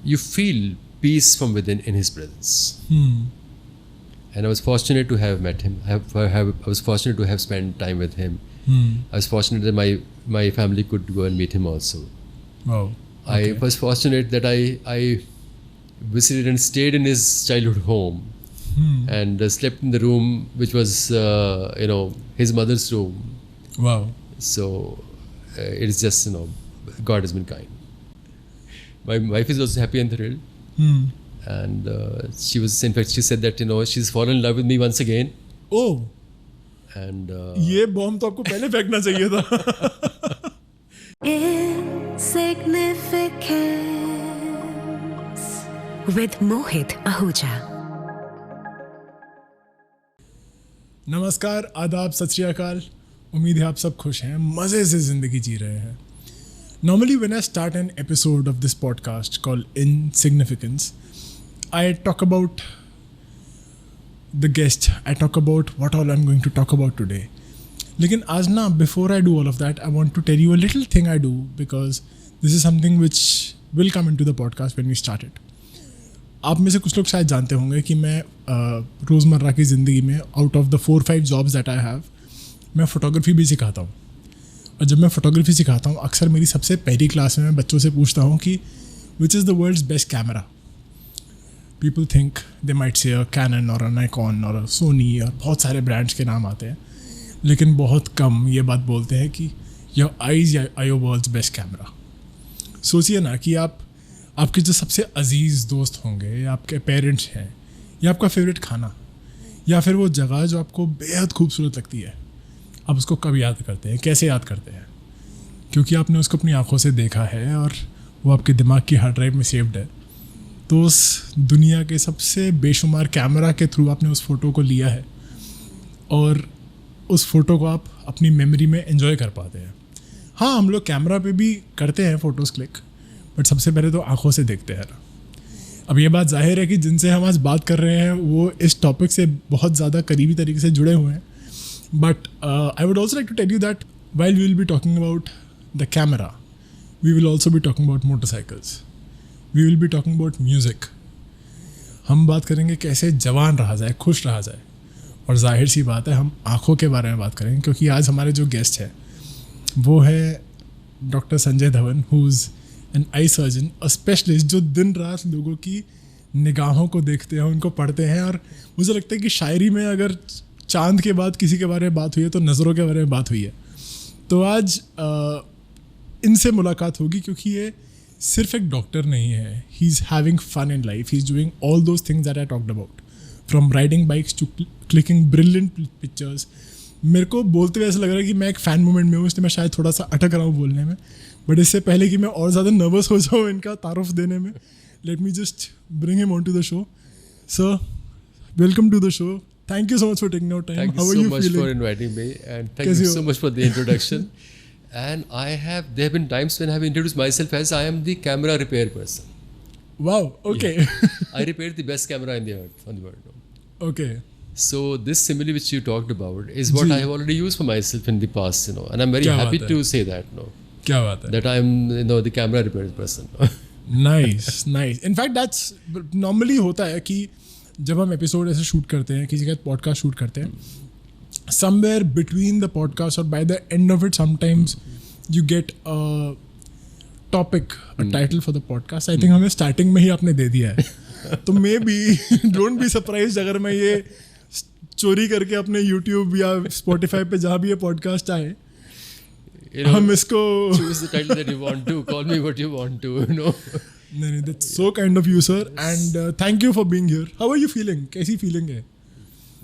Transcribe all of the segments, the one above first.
you feel peace from within in his presence. And I was fortunate to have met him. I was fortunate to have spent time with him. I was fortunate that my family could go and meet him also. Wow. Okay. I was fortunate that I visited and stayed in his childhood home and slept in the room which was his mother's room. Wow. So it's just God has been kind. My wife is also happy and thrilled. And she said that she's fallen in love with me once again. Oh. And ये bomb तो आपको पहले फेंकना चाहिए था. Insignificance with Mohit Ahuja. नमस्कार, आदाब, सत श्री अकाल. उम्मीद है आप सब खुश हैं, मज़े से ज़िंदगी जी रहे हैं. Normally when I start an episode of this podcast called Insignificance, I talk about the guest. I talk about what all I'm going to talk about today. लेकिन आज ना, before I do all of that, I want to tell you a little thing I do because this is something which will come into the podcast when we start it. आप में से कुछ लोग शायद जानते होंगे कि मैं रोज़मर्रा की ज़िंदगी में out of the 4-5 jobs that I have, मैं फ़ोटोग्राफी भी सिखाता हूँ. और जब मैं फ़ोटोग्राफी सिखाता हूँ, अक्सर मेरी सबसे पहली क्लास में मैं बच्चों से पूछता हूँ कि which is the world's best camera. People think they might say a Canon or a Nikon or a Sony और बहुत सारे ब्रांड्स के नाम आते हैं, लेकिन बहुत कम ये बात बोलते हैं कि your eyes are your world's best camera. सोचिए ना कि आपके जो सबसे अजीज़ दोस्त होंगे, या आपके पेरेंट्स हैं, या आपका फेवरेट खाना, या फिर वो जगह जो आपको बेहद खूबसूरत लगती है, आप उसको कब याद करते हैं, कैसे याद करते हैं? क्योंकि आपने उसको अपनी आँखों से देखा है और वो आपके दिमाग की हार्ड ड्राइव में सेव्ड है. तो उस दुनिया के सबसे बेशुमार कैमरा के थ्रू आपने उस फ़ोटो को लिया है और उस फ़ोटो को आप अपनी मेमोरी में एंजॉय कर पाते हैं. हाँ, हम लोग कैमरा पे भी करते हैं फ़ोटोज़ क्लिक, बट सबसे पहले तो आँखों से देखते हैं ना. अब ये बात जाहिर है कि जिनसे हम आज बात कर रहे हैं वो इस टॉपिक से बहुत ज़्यादा करीबी तरीके से जुड़े हुए हैं. But I would also like to tell you that while we will be talking about the camera, we will also be talking about motorcycles. We will be talking about music. हम बात करेंगे कैसे जवान रहा जाए, खुश रहा जाए. और जाहिर सी बात है, हम आँखों के बारे में बात करेंगे क्योंकि आज हमारे जो गेस्ट है वो है doctor Sanjay Dhawan, who is an eye surgeon, a specialist जो दिन रात लोगों की निगाहों को देखते हैं, उनको पढ़ते हैं. और मुझे लगता है कि शायरी में अगर चांद के बाद किसी के बारे में बात हुई है तो नज़रों के बारे में बात हुई है. तो आज इनसे मुलाकात होगी क्योंकि ये सिर्फ एक डॉक्टर नहीं है. He is having fun in life. He is doing all those things that I talked about, from riding bikes to clicking brilliant pictures. मेरे को बोलते हुए ऐसा लग रहा है कि मैं एक फ़ैन मोमेंट में हूँ, इसलिए मैं शायद थोड़ा सा अटक रहा हूँ बोलने में. बट इससे पहले कि मैं और ज़्यादा नर्वस हो जाऊँ इनका तारुफ देने में, let me just bring him on to the show. Sir, welcome to the show. Thank you so much for taking out time. Thank How you are so you much feeling? for inviting me, and thank you so much for the introduction. And there have been times when I have introduced myself as I am the camera repair person. Wow. Okay. Yeah. I repaired the best camera in the earth, on the world. Okay. So this simile which you talked about is what I have already used for myself in the past, and I'm very क्या happy बात है? to say that, क्या बात है? that I'm the camera repair person. Nice, nice. In fact, that's normally होता है कि जब हम एपिसोड ऐसे शूट करते हैं, किसी का पॉडकास्ट शूट करते हैं, समवेयर बिटवीन द पॉडकास्ट और by the end of it sometimes you get a topic, a title for the podcast. I think हमें स्टार्टिंग में ही आपने दे दिया है. तो may be don't be surprise अगर मैं ये चोरी करके अपने यूट्यूब या स्पॉटिफाई पे जहाँ भी ये पॉडकास्ट आए, हम इसको choose the title that you want to, call me what you want to, नहीं, that's so kind of you, sir, and thank you for being here. How are you feeling? कैसी feeling है?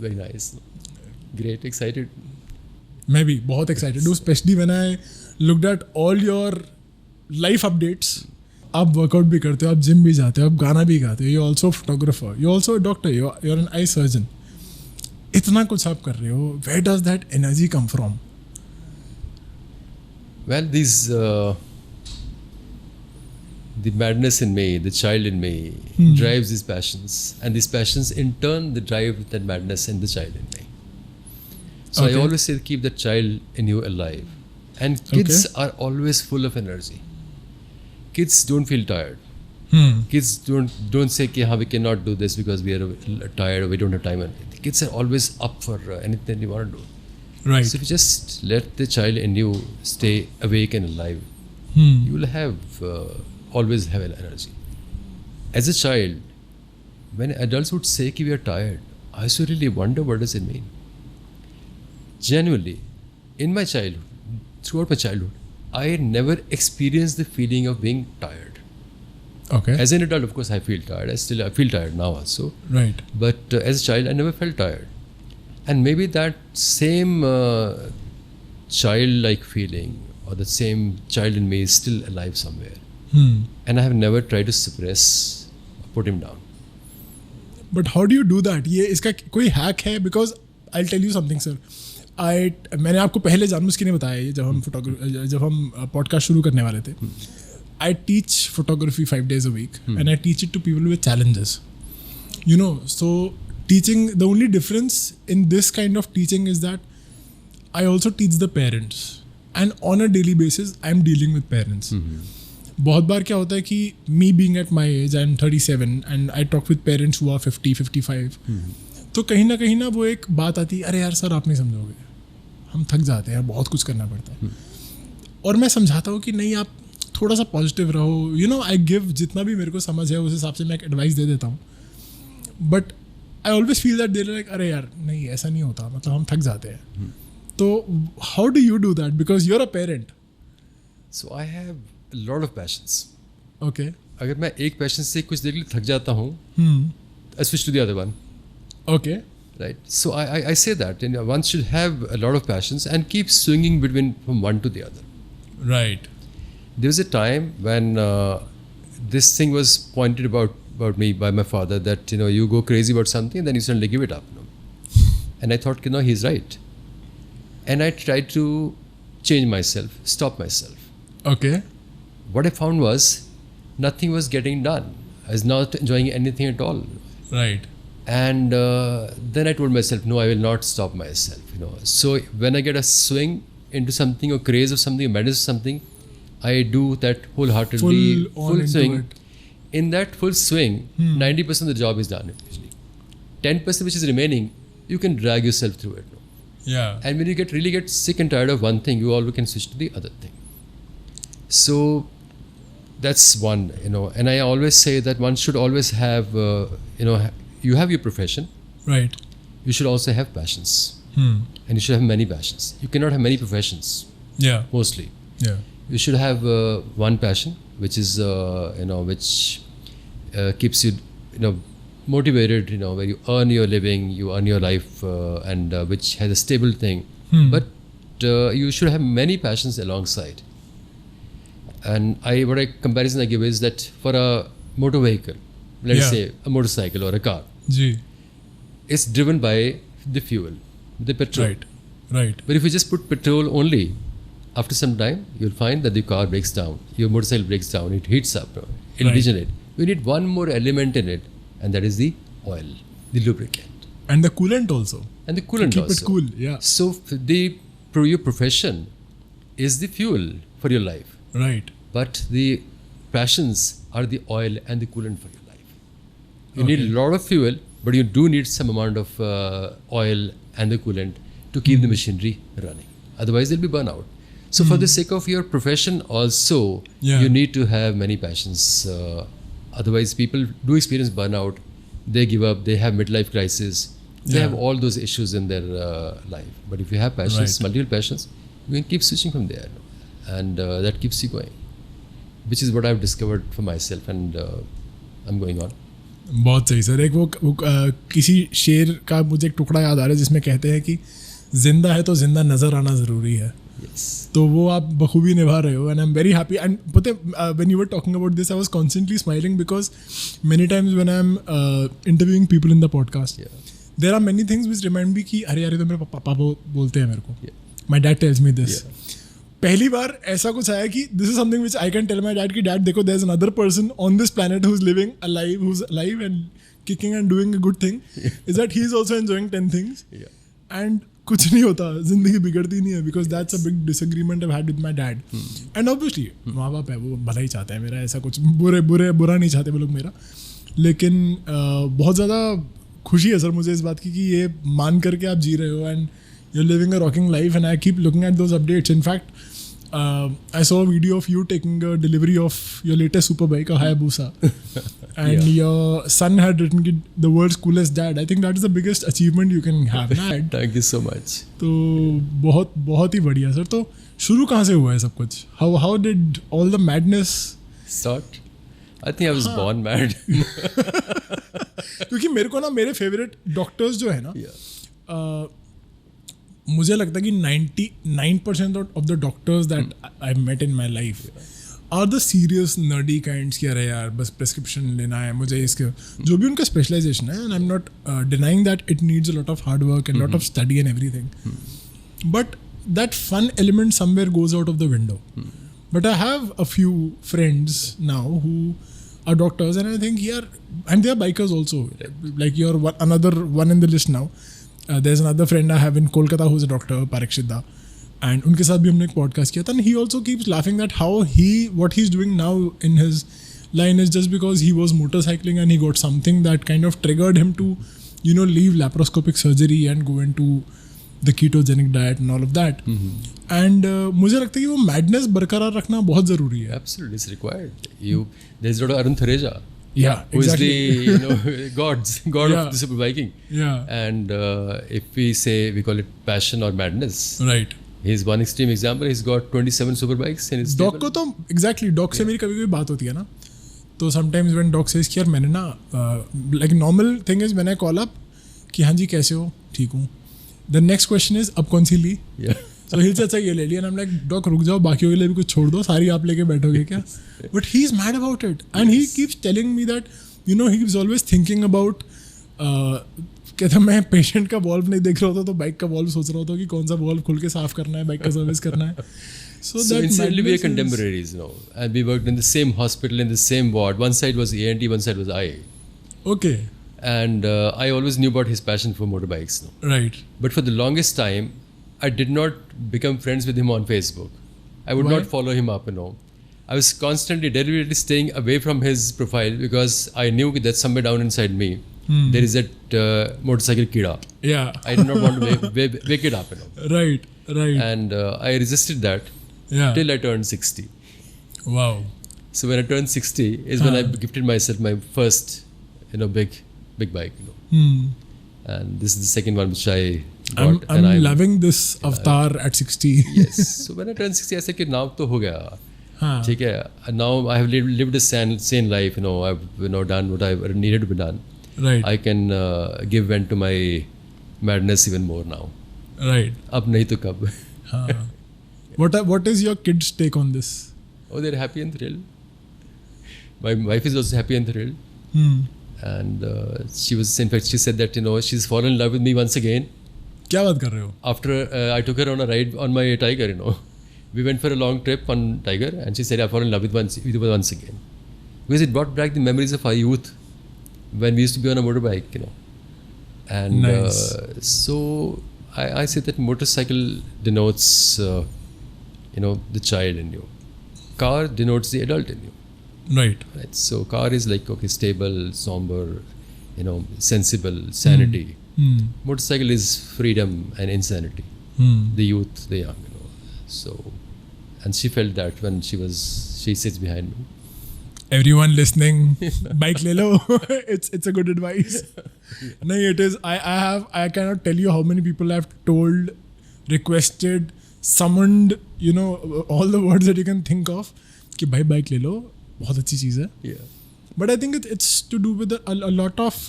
Very nice, great, excited. मैं भी बहुत excited हूँ, especially when I looked at all your life updates. आप workout भी करते हो, आप जिम भी जाते हो, आप गाना भी गाते हो, you're also a photographer, you're also a doctor, you're an eye surgeon. इतना कुछ आप कर रहे हो. Where does that energy come from? Well, the madness in me, the child in me, drives these passions, and these passions in turn they drive that madness in the child in me. So I always say keep that child in you alive. And kids are always full of energy. Kids don't feel tired. Kids don't say कि हाँ we cannot do this because we are tired or we don't have time. The kids are always up for anything you want to do. Right. So if you just let the child in you stay awake and alive, you will have always have energy. As a child, when adults would say कि we are tired, I used to really wonder what does it mean. Genuinely, in my childhood, throughout my childhood, I never experienced the feeling of being tired. Okay. As an adult, of course, I feel tired. I feel tired now also. Right. But as a child, I never felt tired. And maybe that same childlike feeling or the same child in me is still alive somewhere. And I have never tried to suppress or put him down. But how do you do that? ये इसका कोई hack है? Because I'll tell you something, sir. मैंने आपको पहले जानबूझ के नहीं बताया ये जब हम podcast शुरू करने वाले थे. I teach photography 5 days a week and I teach it to people with challenges. You know, so teaching, the only difference in this kind of teaching is that I also teach the parents. And on a daily basis, I'm dealing with parents. बहुत बार क्या होता है कि me being at my age, I'm 37 and I talk with parents who are 50, 55. तो कहीं ना वो एक बात आती है, अरे यार सर आप नहीं समझोगे, हम थक जाते हैं, बहुत कुछ करना पड़ता है. और मैं समझाता हूँ कि नहीं आप थोड़ा सा पॉजिटिव रहो. यू नो आई गिव जितना भी मेरे को समझ है उस हिसाब से मैं एक एडवाइस दे देता हूँ. But I always feel that there like अरे यार नहीं ऐसा नहीं होता, मतलब हम थक जाते हैं. तो how do you do that because you are a parent? So I have a lot of passions. Okay. अगर मैं एक पैशन से कुछ देर के लिए थक जाता हूँ, I switch to the other one. Okay. Right. So I say that one should have a lot of passions and keep swinging from one to the other. Right. There was a time when this thing was pointed about me by my father that you go crazy about something and then you suddenly give it up. And I thought he's right. And I tried to change myself, stop myself. Okay. What I found was nothing was getting done. I was not enjoying anything at all. Right. And then I told myself, no, I will not stop myself. So when I get a swing into something or craze of something, or madness of something, I do that wholeheartedly, full swing. In that full swing, 90% of the job is done. Usually, 10% which is remaining, you can drag yourself through it. Yeah. And when you really get sick and tired of one thing, you always can switch to the other thing. So that's one, and I always say that one should always have, you have your profession. Right. You should also have passions. And you should have many passions. You cannot have many professions. Yeah. Mostly. Yeah. You should have one passion, which is, which keeps you, motivated, where you earn your living, you earn your life, and which has a stable thing. But you should have many passions alongside. And what comparison I give is that for a motor vehicle, let's say a motorcycle or a car, it's driven by the fuel, the petrol. Right. But if you just put petrol only, after some time, you'll find that the car breaks down, your motorcycle breaks down, it heats up, it'll degenerate. You need one more element in it, and that is the oil, the lubricant. And the coolant also. And the coolant to keep also. Keep it cool, yeah. So your profession is the fuel for your life. Right. But the passions are the oil and the coolant for your life. You need a lot of fuel, but you do need some amount of oil and the coolant to keep the machinery running. Otherwise, there'll be burnout. So for the sake of your profession also, you need to have many passions. Otherwise, people do experience burnout. They give up. They have midlife crisis. They have all those issues in their life. But if you have passions, multiple passions, you can keep switching from there. And that keeps you going. Which is what I've discovered for myself, and I'm going on. बहुत सही sir. एक वो किसी शेर का मुझे एक टुकड़ा याद आ रहा है जिसमें कहते हैं कि जिंदा है तो जिंदा नजर आना जरूरी है. तो वो आप बखूबी निभा रहे हो, and I'm very happy. And पता है when you were talking about this, I was constantly smiling because many times when I'm interviewing people in the podcast, there are many things which remind me कि अरे यार तो मेरे पापा बोलते हैं मेरे को. My dad tells me this. पहली बार ऐसा कुछ आया कि this is something which I can tell my dad कि dad देखो there's another person on this planet who's alive and kicking and doing a good thing, is that he's also enjoying 10 things. And कुछ नहीं होता, जिंदगी बिगड़ती नहीं है, because that's a big disagreement I had with my dad. And obviously माँ बाप है, वो भला ही चाहते हैं मेरा, ऐसा कुछ बुरा नहीं चाहते वो लोग मेरा. लेकिन बहुत ज़्यादा खुशी है सर मुझे इस बात की कि ये मान करके आप जी रहे हो and you are living a rocking life. And I keep looking at those updates. In fact, I saw a video of you taking a delivery of your latest superbike, a Hayabusa, and your son had written the world's coolest dad. I think that is the biggest achievement you can have. Thank you so much. तो बहुत ही बढ़िया sir. तो शुरू कहाँ से हुआ है सब कुछ? How did all the madness start? I think I was born mad. क्योंकि मेरे को ना मेरे फेवरेट डॉक्टर्स जो है ना, मुझे लगता है कि 99% of the doctors that I met in my life are the serious nerdy kinds की. अरे यार बस प्रिस्क्रिप्शन लेना है मुझे, इसके जो भी उनका स्पेशलाइजेशन है. And I am not denying that it needs a lot of hard work and lot of study and everything, but that fun element somewhere goes out of the window. But I have a few friends now who are doctors, and I think and they are bikers also, like you're another one in the list now. There's another friend I have in Kolkata who's a doctor, Parikshit Da, and उनके साथ भी हमने एक podcast किया था, and he also keeps laughing that what he's doing now in his line is just because he was motorcycling and he got something that kind of triggered him to leave laparoscopic surgery and go into the ketogenic diet and all of that. And मुझे लगता है कि वो madness बरकरार रखना बहुत ज़रूरी है. Absolutely, it's required. There's a lot of Arun Thereja. Yeah, who exactly. is the god of the super biking. Yeah. And if we call it passion or madness. Right. He's one extreme example. He's got 27 super bikes in his stable. Doc को तो exactly doc से मेरी कभी कभी बात होती है ना, तो sometimes when doc says कि यार मैंने ना like normal thing is when I call up कि हाँ जी कैसे हो, ठीक हूँ. The next question is अब कौन सी ली? Yeah. So he'll say अच्छा ये ले लिया, and I'm like doc रुक जाओ, बाकियों के लिए भी कुछ छोड़ दो, सारी आप लेके बैठोगे क्या? But he's mad about it, and he keeps telling me that he's always thinking about कहता मैं पेशेंट का वॉल्व नहीं देख रहा होता तो बाइक का वॉल्व सोच रहा होता कि कौन सा वॉल्व खुल के साफ करना है, बाइक का सर्विस करना है. So incidentally we are contemporaries now, and we worked in the same hospital, in the same ward. One side was ENT, one side was eye. Okay. And I always knew about his passion for motorbikes. Right. But for the longest time, I did not become friends with him on Facebook. I would not follow him up, I was constantly, deliberately staying away from his profile because I knew that somewhere down inside me, there is that motorcycle kida. Yeah. I did not want to wake it up, Right. And I resisted that till I turned 60. Wow. So when I turned 60 is when I gifted myself my first, big bike, And this is the second one which I got. I'm loving this avatar at 60. Yes. So when I turned 60, I said, "Ki now to ho gaya." ठीक है. Now I have lived a sane life. I've done what I needed to be done. Right. I can give vent to my madness even more now. Right. अब नहीं तो कब. What is your kids' take on this? Oh, they're happy and thrilled. My wife is also happy and thrilled. And she said that she's fallen in love with me once again. क्या बात कर रहे हो? After I took her on a ride on my Tiger, We went for a long trip on Tiger, and she said, "I fall in love with you once again," because it brought back the memories of our youth when we used to be on a motorbike, And nice. So I say that motorcycle denotes, the child in you. Car denotes the adult in you. Right. So car is like stable, somber, sensible, sanity. Motorcycle is freedom and insanity. The youth, the young. So, and she felt that when she sits behind me. Everyone listening, bike le lo. It's a good advice. No, it is. I cannot tell you how many people I've told, requested, summoned, all the words that you can think of. कि भाई bike ले लो, बहुत अच्छी चीज़ है. Yeah. But I think it's to do with a lot of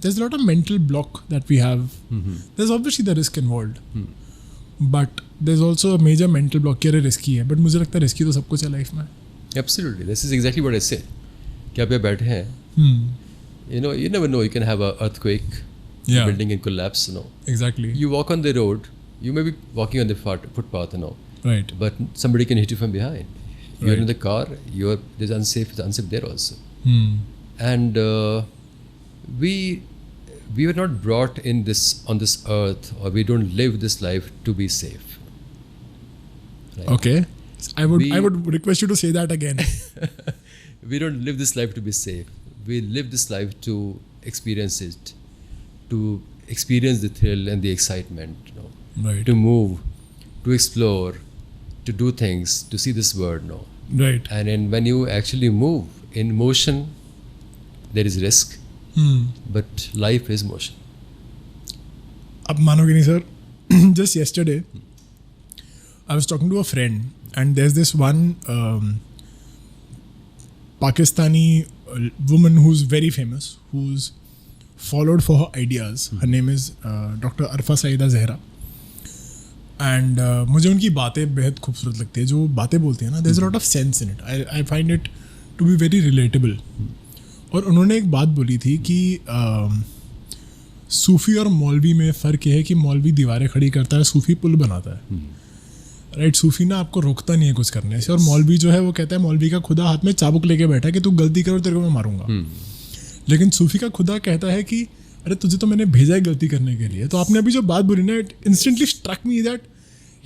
there's a lot of mental block that we have. There's obviously the risk involved. But there's also a major mental block कि अरे risky है. But मुझे लगता है risky तो सब कुछ है लाइफ में. Absolutely. This is exactly what I say. कि आप यहाँ बैठे हैं. You never know. You can have an earthquake. Yeah. Building can collapse. Exactly. You walk on the road. You may be walking on the footpath. Right. But somebody can hit you from behind. You're in the car. It's unsafe there also. And we we were not brought in this on this earth, or we don't live this life to be safe. Right? Okay. I We- would request you to say that again. We don't live this life to be safe. We live this life to experience it, to experience the thrill and the excitement, you know, Right. to move, to explore, to do things, to see this world. No. Right. And then when you actually move in motion, there is risk, but life is motion. अब मानोगे नहीं sir, just yesterday I was talking to a friend and there's this one Pakistani woman who's very famous, who's followed for her ideas. Her name is Dr. Arfa Saida Zehra. And मुझे उनकी बातें बेहद खूबसूरत लगती है. जो बातें बोलती है ना, there's a lot of sense in it. I find it to be very relatable. और उन्होंने एक बात बोली थी कि सूफ़ी और मौलवी में फ़र्क ये है कि मौलवी दीवारें खड़ी करता है, सूफ़ी पुल बनाता है. राइट. सूफ़ी ना आपको रोकता नहीं है कुछ करने से, और मौलवी जो है वो कहता है, मौलवी का खुदा हाथ में चाबुक लेके बैठा है कि तू गलती करो तेरे को मैं मारूंगा. लेकिन सूफ़ी का खुदा कहता है कि अरे तुझे तो मैंने भेजा है गलती करने के लिए. तो आपने अभी जो बात बोली ना, it instantly struck me that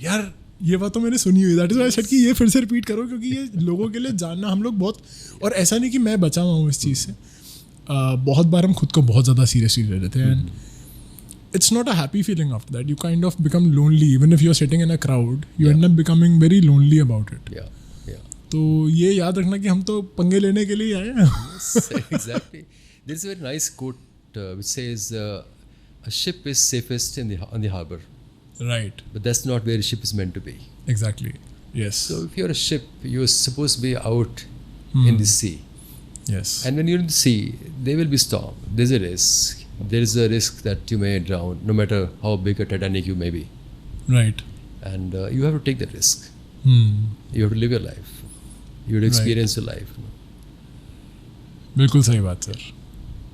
यार ये बात तो मैंने सुनी हुई. दैट इज़ व्हाई सेड कि ये फिर से रिपीट करो, क्योंकि ये लोगों के लिए जानना हम लोग बहुत. और ऐसा नहीं कि मैं बचा हुआ हूँ इस चीज़ से. बहुत बार हम खुद को बहुत ज़्यादा सीरियसली ले लेते हैं. It's not a happy feeling after that. You kind of become lonely. Even if you're sitting in a crowd, you end up becoming very lonely about it. Yeah, yeah. तो ये याद रखना कि हम तो पंगे लेने के लिए आए हैं. Exactly. There's a very nice quote which says, "A ship is safest on the harbor, Right. but that's not where a ship is meant to be." Exactly. Yes. So if you're a ship, you're supposed to be out in the sea. Yes. And when you're in the sea, there will be storm. There's a risk. There is a risk that you may drown, no matter how big a Titanic you may be. Right. And you have to take that risk. Hmm. You have to live your life. You have to experience your life. बिल्कुल सही बात sir.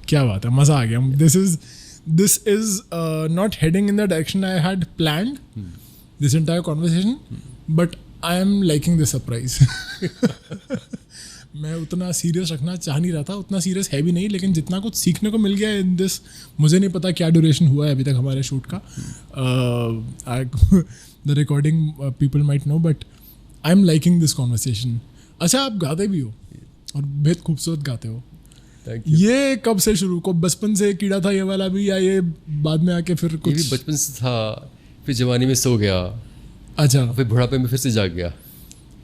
क्या बात है, मज़ा आ गया. This is not heading in the direction I had planned this entire conversation, but I am liking the surprise. मैं उतना सीरियस रखना चाह नहीं रहा था, उतना सीरियस है भी नहीं, लेकिन जितना कुछ सीखने को मिल गया इन दिस. मुझे नहीं पता क्या ड्यूरेशन हुआ है अभी तक हमारे शूट का. The recording people might know, but I am liking this conversation. अच्छा, आप गाते भी हो और बेहद खूबसूरत गाते हो. Thank you. ये कब से शुरू को, बचपन से कीड़ा था ये वाला भी, या ये बाद में आके फिर ये कुछ? भी बचपन से था, फिर जवानी में सो गया, अच्छा. फिर बुढ़ापे में फिर से जाग गया.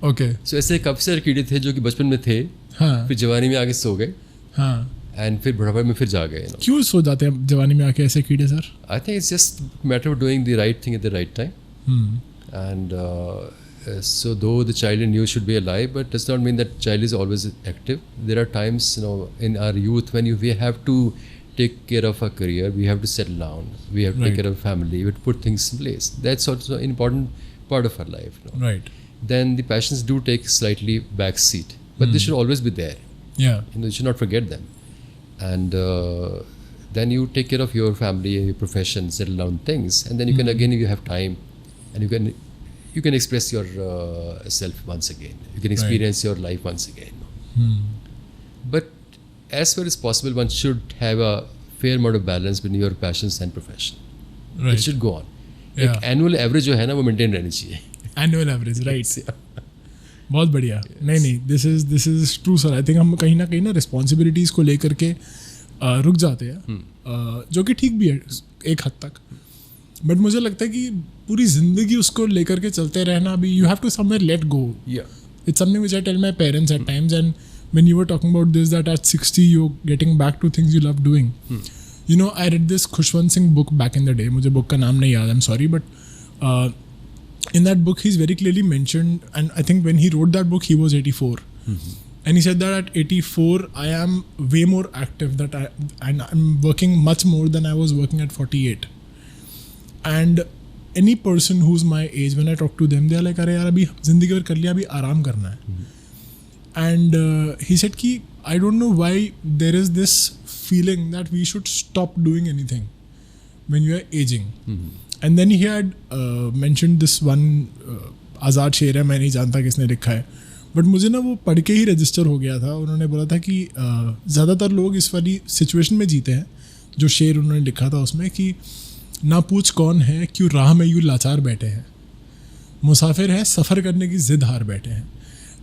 ओके. सो ऐसे काफ़ी सारे कीड़े थे जो कि बचपन में थे, हाँ फिर जवानी में आके सो गए, हाँ. एंड फिर बुढ़ापे में फिर जा गए. क्यों सो जाते हैं जवानी में आके ऐसे कीड़े sir? I think it's just matter of doing the right thing at the right time. And so though the child in you should be alive, but does not mean that child is always active. There are times, in our youth when we have to take care of our career, we have to settle down, we have to take care of family, we have to put things in place. That's also an important part of our life. Right. Then the passions do take slightly back seat, but they should always be there. Yeah. You should not forget them. And then you take care of your family, your profession, settle down things, and then you can again, if you have time, and you can express your self once again. You can experience your life once again. But as far as possible, one should have a fair amount of balance between your passions and profession. Right. It should go on. Yeah. एक annual average जो है ना, वो maintain रहनी चाहिए. Annual average, right. बहुत बढ़िया. नहीं, this is true sir. I think हम कहीं ना रिस्पॉन्सिबिलिटीज़ को लेकर के रुक जाते हैं, जो कि ठीक भी है एक हद तक. बट मुझे लगता है कि पूरी ज़िंदगी उसको लेकर के चलते रहना भी, you have to somewhere let go. It's something which I tell my parents at times, and when you were talking about this, that at 60 you're getting back to things you love doing. I read this Khushwant Singh book back in the day. मुझे book का नाम नहीं याद, I'm sorry, but in that book he's very clearly mentioned, and I think when he wrote that book he was 84. And he said that at 84 I am way more active, and I'm working much more than I was working at 48. And any person who's my age, when I talk to them, they are like, अरे यार अभी ज़िंदगी भर कर लिया, अभी आराम करना है. And he said कि I don't know why there is this feeling that we should stop doing anything when you are aging. And then he had mentioned this one आज़ाद शेर है, मैं नहीं जानता किसने लिखा है, बट मुझे ना वो पढ़ के ही रजिस्टर हो गया था. उन्होंने बोला था कि ज़्यादातर लोग इस वाली सिचुएशन में जीते हैं जो शेर उन्होंने लिखा था उसमें कि ना पूछ कौन है क्यों राह में यूँ लाचार बैठे हैं, मुसाफिर हैं सफ़र करने की ज़िद हार बैठे हैं।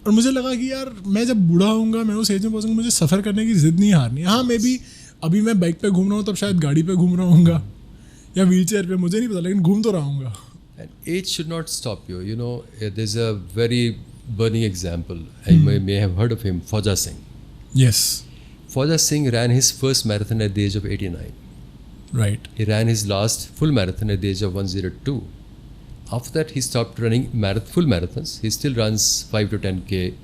और मुझे लगा कि यार मैं जब बूढ़ा होऊंगा, मैं उस एज में पहुँचूंगा, मुझे सफ़र करने की ज़िद नहीं हारनी। हाँ मे बी अभी मैं बाइक पे घूम रहा हूँ तब शायद गाड़ी पे घूम रहा हूँगा या व्हील चेयर पे, मुझे नहीं पता, लेकिन घूम तो रहा हूँगा। And age should not stop you. You know, there's a very burning example. I may have heard of him, Fauja Singh. Yes. Fauja Singh ran his first marathon at the age of 89. Right. He ran his last full marathon at the age of 102. After that, he stopped running full marathons. He still runs 5 to 10K.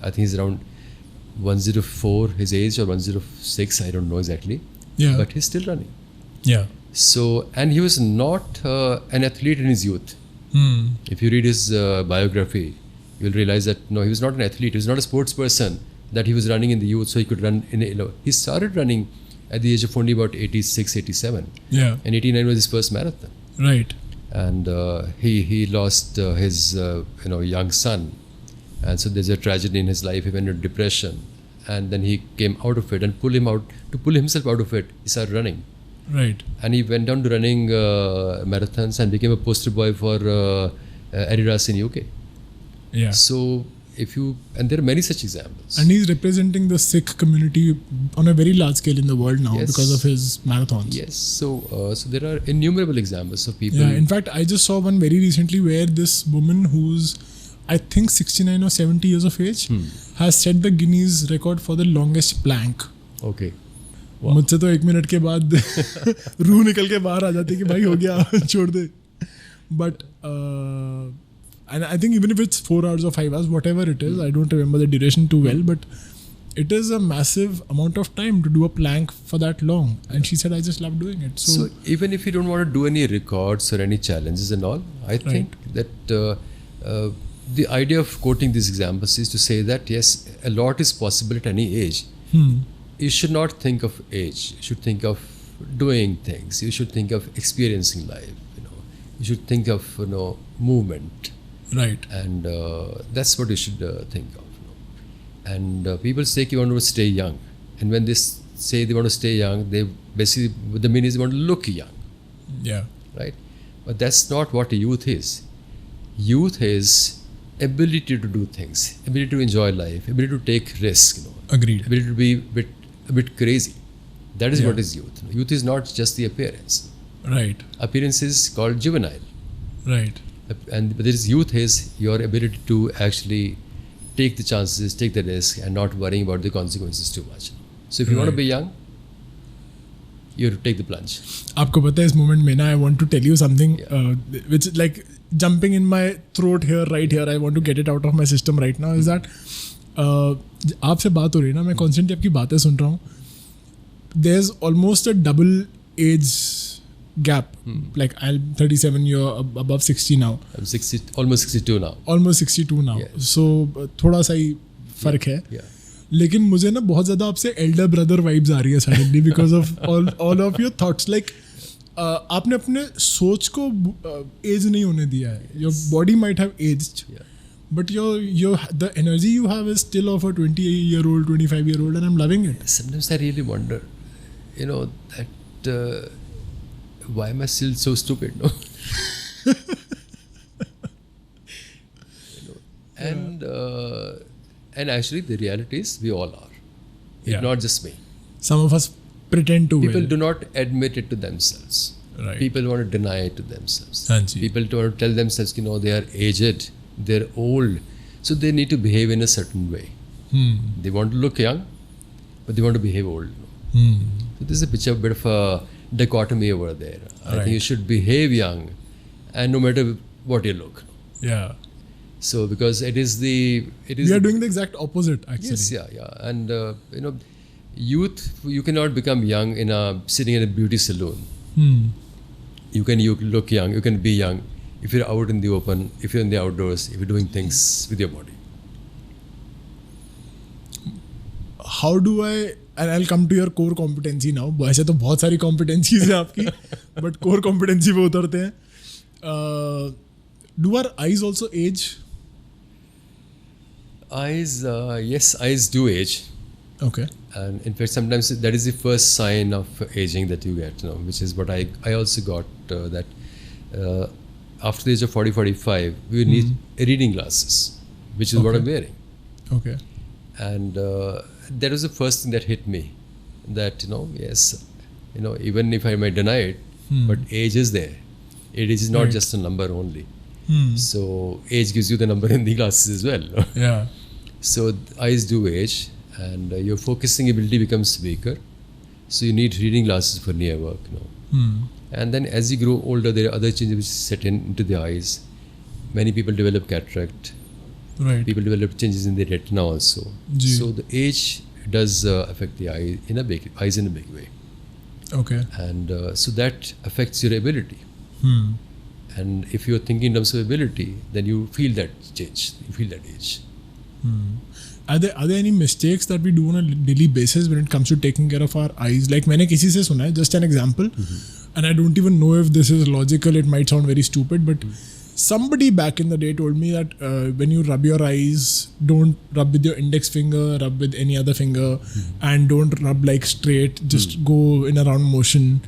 I think he's around 104 his age or 106. I don't know exactly. Yeah. But he's still running. Yeah. So, and he was not an athlete in his youth. If you read his biography, you'll realize that no, he was not an athlete. He was not a sports person. That he was running in the youth, so he could run in. He started running at the age of only about 86, 87. Yeah. And 89 was his first marathon. Right. And he lost his young son, and so there's a tragedy in his life. He went into depression, and then he came out of it and pull himself out of it. He started running. Right. And he went down to running marathons and became a poster boy for Adidas in UK. Yeah. So and there are many such examples. And he's representing the Sikh community on a very large scale in the world now. Yes. Because of his marathons. Yes. So there are innumerable examples of people. Yeah. In fact, I just saw one very recently where this woman who's I think 69 or 70 years of age has set the Guinness record for the longest plank. Okay. मुझसे तो 1 minute के बाद रूह निकल के बाहर आ जाती है कि भाई हो गया छोड़ दे. But and I think even if it's 4 hours or 5 hours, whatever it is, I don't remember the duration too well, but it is a massive amount of time to do a plank for that long. And she said, I just love doing it. So even if you don't want to do any records or any challenges and all, I think that the idea of quoting these examples is to say that yes, a lot is possible at any age. You should not think of age. You should think of doing things. You should think of experiencing life. You should think of movement. Right. And that's what you should think of. And people say you want to stay young, and when they say they want to stay young, they basically the meaning is they want to look young. Yeah. Right. But that's not what youth is. Youth is ability to do things, ability to enjoy life, ability to take risk. Agreed. Ability to be a bit crazy. That is what is youth. Youth is not just the appearance. Right. Appearance is called juvenile. Right. And but there is youth is your ability to actually take the chances, take the risk, and not worrying about the consequences too much. So if you want to be young, you have to take the plunge. आपको पता है इस moment में ना I want to tell you something which is like jumping in my throat here, right here. I want to get it out of my system right now. Is that आपसे बात हो रही है ना, मैं constantly आपकी बातें सुन रहा हूँ. There's almost a double age gap. Like I'm 37, you're above 60 now. I'm 60, almost 62 now. Almost 62 now. Yeah. So थोड़ा सा ही फर्क है. Yeah. लेकिन मुझे ना बहुत ज़्यादा आपसे elder brother vibes आ रही है suddenly because of all of your thoughts. Like आपने अपने सोच को age नहीं होने दिया है. Your body might have aged. Yeah. But the energy you have is still of a 20-year-old, 25-year-old, and I'm loving it. Sometimes I really wonder, that why am I still so stupid? No. And actually, the reality is we all are. It's not just me. Some of us pretend to. People do not admit it to themselves. Right. People want to deny it to themselves. Sanjay. People want to tell themselves, they are aged, they're old, so they need to behave in a certain way. They want to look young, but they want to behave old. So there's a bit of a dichotomy over there. I think you should behave young, and no matter what you look. Yeah. So because it is. We are doing the exact opposite, actually. Yes, yeah, and youth, you cannot become young sitting in a beauty salon. You look young, you can be young if you're out in the open, if you're in the outdoors, if you're doing things with your body. How do I, and I'll come to your core competency now. वैसे तो बहुत सारी competencies हैं आपकी, but core competency पे उतरते हैं. Do our eyes also age? Eyes, yes, eyes do age. Okay. And in fact, sometimes that is the first sign of aging that you get, which is what I also got, that after the age of 40, 45, we need reading glasses, which is what I'm wearing. Okay. And that was the first thing that hit me, that, yes, even if I might deny it, but age is there. Age is not just a number only. So age gives you the number in the glasses as well. Yeah. So eyes do age, and your focusing ability becomes weaker. So you need reading glasses for near work. And then as you grow older, there are other changes which set into the eyes. Many people develop cataract. Right. People develop changes in the retina also. So the age does affect the eyes in a big way. Okay. And so that affects your ability. And if you're thinking in terms of ability, then you feel that change. You feel that age. Are there any mistakes that we do on a daily basis when it comes to taking care of our eyes? Like मैंने किसी से सुना है, just an example, and I don't even know if this is logical. It might sound very stupid, but somebody back in the day told me that when you rub your eyes, don't rub with your index finger, rub with any other finger, and don't rub like straight. Just go in a round motion.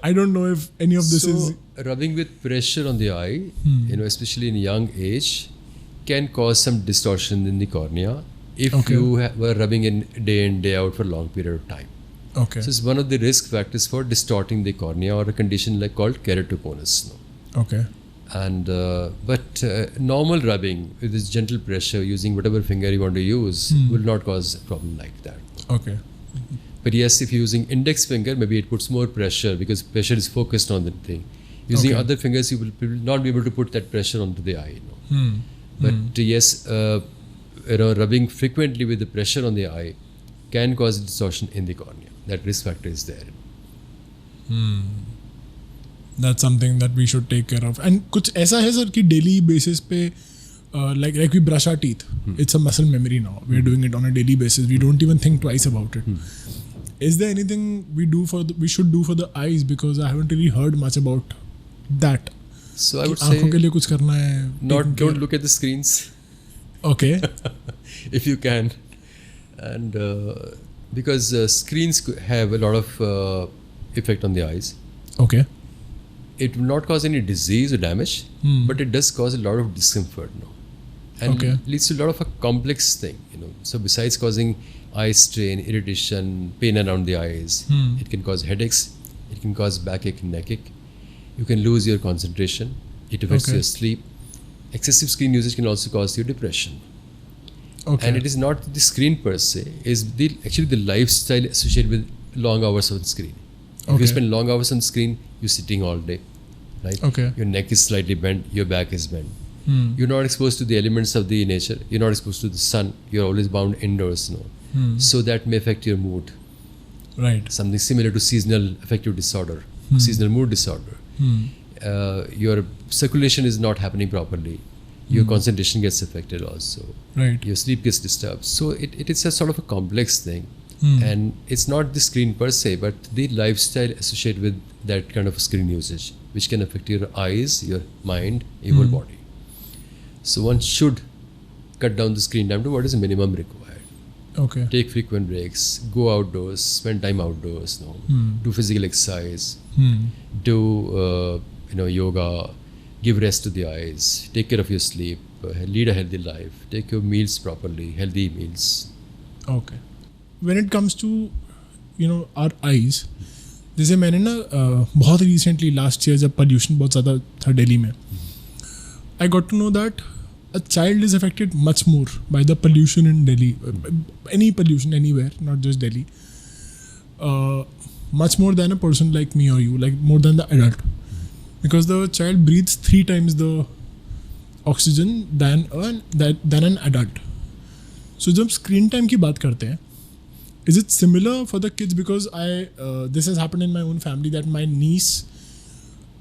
I don't know if any of this is rubbing with pressure on the eye, especially in young age, can cause some distortion in the cornea if you were rubbing in day out for a long period of time. Okay. So it's one of the risk factors for distorting the cornea, or a condition called keratoconus. Okay. And but normal rubbing with this gentle pressure, using whatever finger you want to use, will not cause a problem like that. Okay. But yes, if you're using index finger, maybe it puts more pressure because pressure is focused on the thing. Using other fingers, you will not be able to put that pressure onto the eye. But yes, rubbing frequently with the pressure on the eye can cause distortion in the cornea. That risk factor is there. That's something that we should take care of. And कुछ ऐसा है sir कि daily basis पे like we brush our teeth. It's a muscle memory now. We're doing it on a daily basis. We don't even think twice about it. Is there anything we should do for the eyes? Because I haven't really heard much about that. So I would say आँखों के लिए कुछ करना है. Don't look at the screens. Okay. If you can, and because screens have a lot of effect on the eyes. Okay. It will not cause any disease or damage, but it does cause a lot of discomfort and leads to a lot of a complex thing. So besides causing eye strain, irritation, pain around the eyes, it can cause headaches, it can cause backache, neckache. You can lose your concentration. It affects your sleep. Excessive screen usage can also cause you depression. Okay. And it is not the screen per se, is actually the lifestyle associated with long hours on screen. If you spend long hours on screen, you're sitting all day, right? Okay. Your neck is slightly bent, your back is bent. You're not exposed to the elements of the nature. You're not exposed to the sun. You're always bound indoors, So that may affect your mood. Right. Something similar to seasonal affective disorder, seasonal mood disorder. Your circulation is not happening properly. Your concentration gets affected also. Right. Your sleep gets disturbed. So it is a sort of a complex thing. And it's not the screen per se, but the lifestyle associated with that kind of screen usage, which can affect your eyes, your mind, your whole body. So one should cut down the screen time to what is minimum required. Okay. Take frequent breaks, go outdoors, spend time outdoors, do physical exercise, do yoga, give rest to the eyes, take care of your sleep, lead a healthy life, take your meals properly, healthy meals. Okay. When it comes to our eyes, जैसे मैंने ना बहुत recently last year जब pollution बहुत ज़्यादा था दिल्ली में, I got to know that a child is affected much more by the pollution in Delhi, any pollution anywhere, not just Delhi, much more than a person like me or you, like more than the adult, because the child breathes 3 times the oxygen than an adult. So जब screen time की बात करते हैं, is it similar for the kids? Because this has happened in my own family, that my niece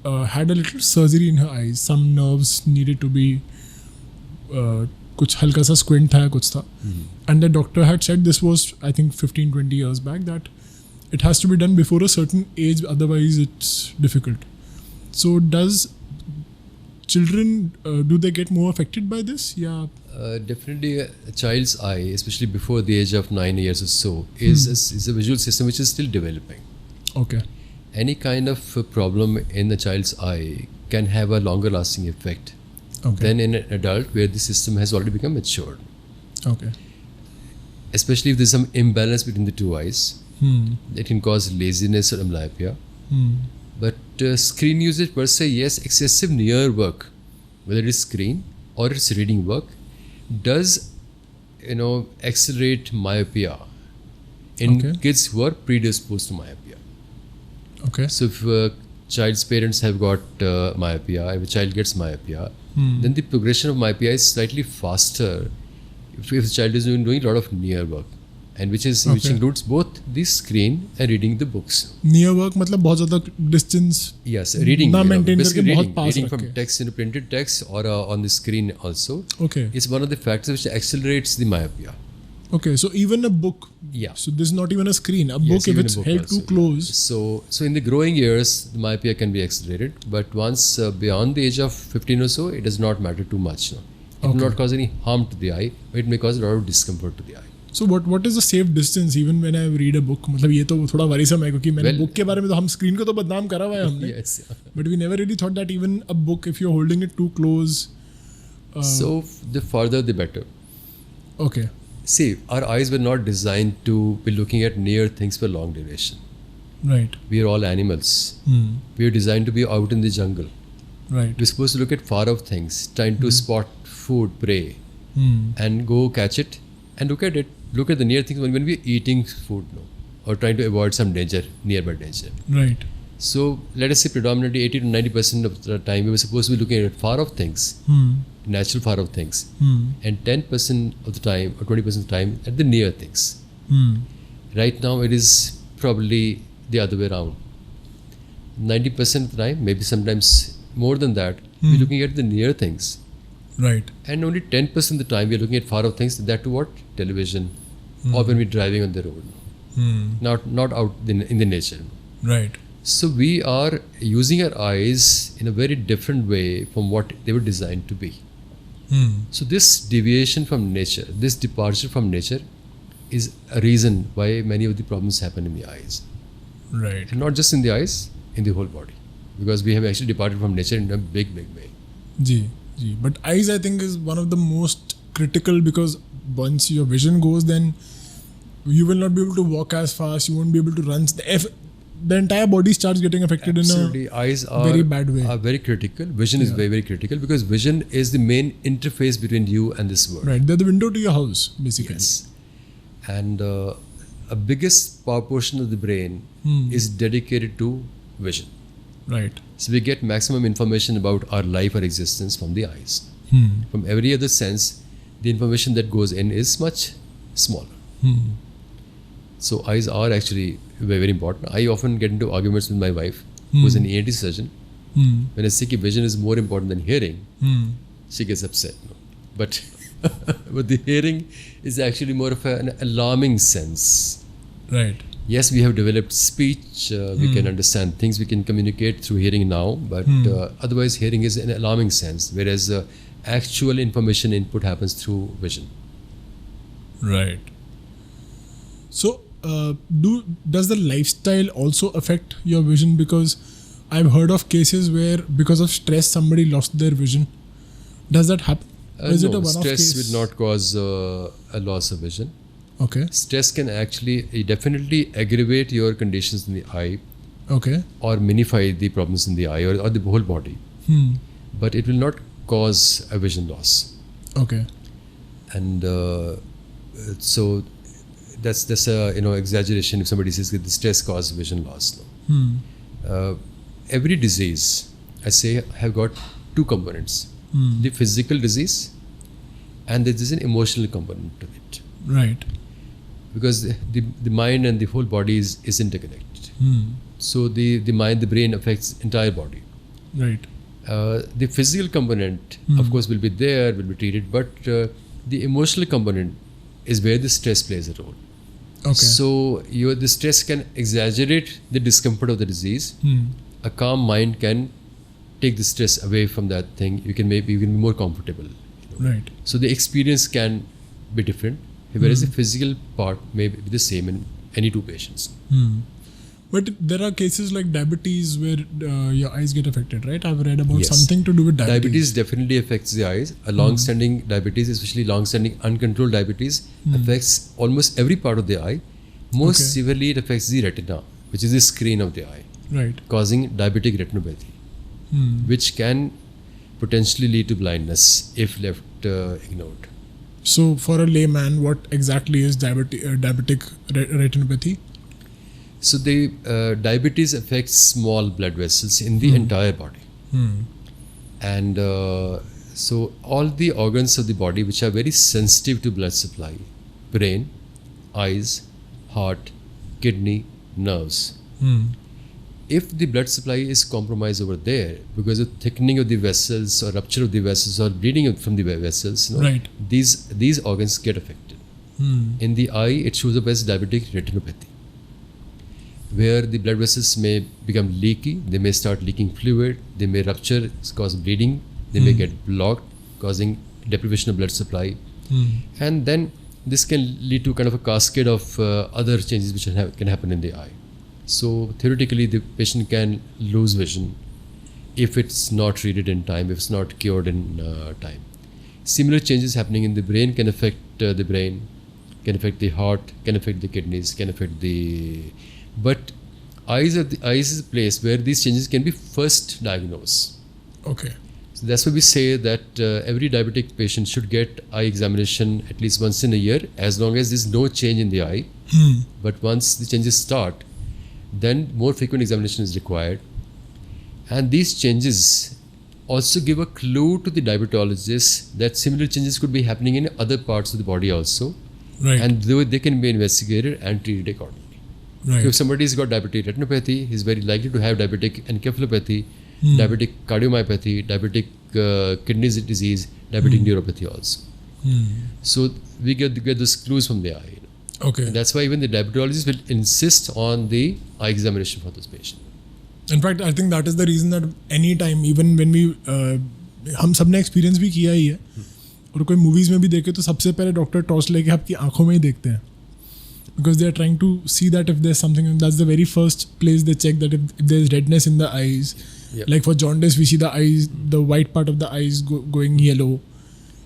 had a little surgery in her eyes. Some nerves needed to be कुछ हल्का सा squint था, कुछ था. And the doctor had said, this was I think 15-20 years back, that it has to be done before a certain age, otherwise it's difficult. So does children, do they get more affected by this? Yeah. Definitely a child's eye, especially before the age of 9 years or so, is a visual system which is still developing. Okay. Any kind of problem in the child's eye can have a longer lasting effect than in an adult where the system has already become matured. Okay. Especially if there's some imbalance between the two eyes, it can cause laziness or myopia. But screen usage per se, yes, excessive near work, whether it is screen or it's reading work, does accelerate myopia in kids who are predisposed to myopia. Okay. So if a child's parents have got myopia, if a child gets myopia, then the progression of myopia is slightly faster if the child is doing a lot of near work, and which includes both the screen and reading the books. Near work मतलब बहुत ज़्यादा distance. Yes, reading. ना maintain करके बहुत पास reading रख from के. text, printed text, or on the screen also. Okay. It's one of the factors which accelerates the myopia. Okay, so even a book. Yeah. So this is not even a screen. A Yes, book, if even a it's book held also, too close. So in the growing years, the myopia can be accelerated, but once beyond the age of 15 or so, it does not matter too much. No? It will not cause any harm to the eye, but it may cause a lot of discomfort to the eye. So what is the safe distance even when I read a book? मतलब ये तो थोड़ा worrisome है क्योंकि मैंने book के बारे में तो हम screen को तो बदनाम करा हुआ है हमने. Yes. But we never really thought that even a book, if you're holding it too close. So the farther the better. Okay. See, our eyes were not designed to be looking at near things for long duration. Right. We are all animals. We are designed to be out in the jungle. Right. We're supposed to look at far off things, trying to spot food, prey, and go catch it and look at it. Look at the near things when we're eating food, or trying to avoid some danger, nearby danger. Right. So let us say predominantly 80 to 90% of the time we were supposed to be looking at far off things, natural far off things, and 10% of the time or 20% of the time at the near things. Right now it is probably the other way around. 90% of the time, maybe sometimes more than that, we're looking at the near things. Right. And only 10% of the time we're looking at far off things, that to what? Television, or when we're driving on the road. Not out in the nature. Right. So we are using our eyes in a very different way from what they were designed to be. So this deviation from nature, this departure from nature is a reason why many of the problems happen in the eyes. Right. And not just in the eyes, in the whole body. Because we have actually departed from nature in a big, big way. Ji. But eyes, I think, is one of the most critical because once your vision goes, then you will not be able to walk as fast, you won't be able to run. The entire body starts getting affected. Absolutely. In a eyes are very bad way. Are very critical. Vision is very, very critical because vision is the main interface between you and this world. Right. They're the window to your house, basically. Yes. And a biggest portion of the brain is dedicated to vision. Right. So we get maximum information about our life or existence from the eyes. From every other sense, the information that goes in is much smaller. So eyes are actually very, very important. I often get into arguments with my wife, who is an ENT surgeon. When I say that vision is more important than hearing, she gets upset. But the hearing is actually more of an alarming sense. Right. Yes, we have developed speech, we can understand things, we can communicate through hearing now, but otherwise hearing is an alarming sense, whereas actual information input happens through vision. Right. So, does the lifestyle also affect your vision? Because I've heard of cases where because of stress somebody lost their vision. Does that happen? Is it a one-off stress case? will not cause a loss of vision. Okay. Stress can actually definitely aggravate your conditions in the eye. Okay. Or minify the problems in the eye or the whole body. But it will not cause a vision loss. Okay. And so that's a exaggeration if somebody says that the stress causes vision loss. No. Every disease, I say, have got two components: the physical disease, and there is an emotional component to it. Right. Because the mind and the whole body is interconnected. So the mind, the brain affects entire body. Right. The physical component, of course, will be there, will be treated, but the emotional component is where the stress plays a role. Okay. So the stress can exaggerate the discomfort of the disease. A calm mind can take the stress away from that thing. You can be more comfortable. Right. So the experience can be different, whereas the physical part may be the same in any two patients. But there are cases like diabetes where your eyes get affected, right? I've read about Yes. something to do with diabetes. Diabetes definitely affects the eyes. A long-standing diabetes, especially long-standing uncontrolled diabetes, affects almost every part of the eye. Most Okay. severely, it affects the retina, which is the screen of the eye, Right. causing diabetic retinopathy, which can potentially lead to blindness if left ignored. So for a layman, what exactly is diabetic retinopathy? So the diabetes affects small blood vessels in the entire body. And so all the organs of the body which are very sensitive to blood supply, brain, eyes, heart, kidney, nerves. If the blood supply is compromised over there because of thickening of the vessels or rupture of the vessels or bleeding from the vessels, Right. these organs get affected. In the eye, it shows up as diabetic retinopathy, where the blood vessels may become leaky, they may start leaking fluid, they may rupture, cause bleeding, they may get blocked, causing deprivation of blood supply. And then this can lead to kind of a cascade of other changes which can happen in the eye. So theoretically, the patient can lose vision if it's not treated in time, if it's not cured in time. Similar changes happening in the brain can affect the brain, can affect the heart, can affect the kidneys, can affect the... But eyes is a place where these changes can be first diagnosed. Okay. So that's why we say that every diabetic patient should get eye examination at least once in a year, as long as there's no change in the eye. But once the changes start, then more frequent examination is required. And these changes also give a clue to the diabetologist that similar changes could be happening in other parts of the body also. Right. And they can be investigated and treated accordingly. Right. So if somebody's got diabetic retinopathy, he's very likely to have diabetic encephalopathy, diabetic cardiomyopathy, diabetic kidney disease, diabetic neuropathy also. So we get those clues from the eye. Okay. And that's why even the diabetologist will insist on the eye examination for this patient. In fact, I think that is the reason that any time, even when we हम सब ने experience भी किया ही है और कोई movies में भी देखे तो सबसे पहले डॉक्टर टॉर्च लेके आपकी आंखों में ही देखते हैं because they are trying to see that if there's something, and that's the very first place they check that if there's redness in the eyes. Yep. Like for jaundice, we see the eyes, the white part of the eyes going yellow.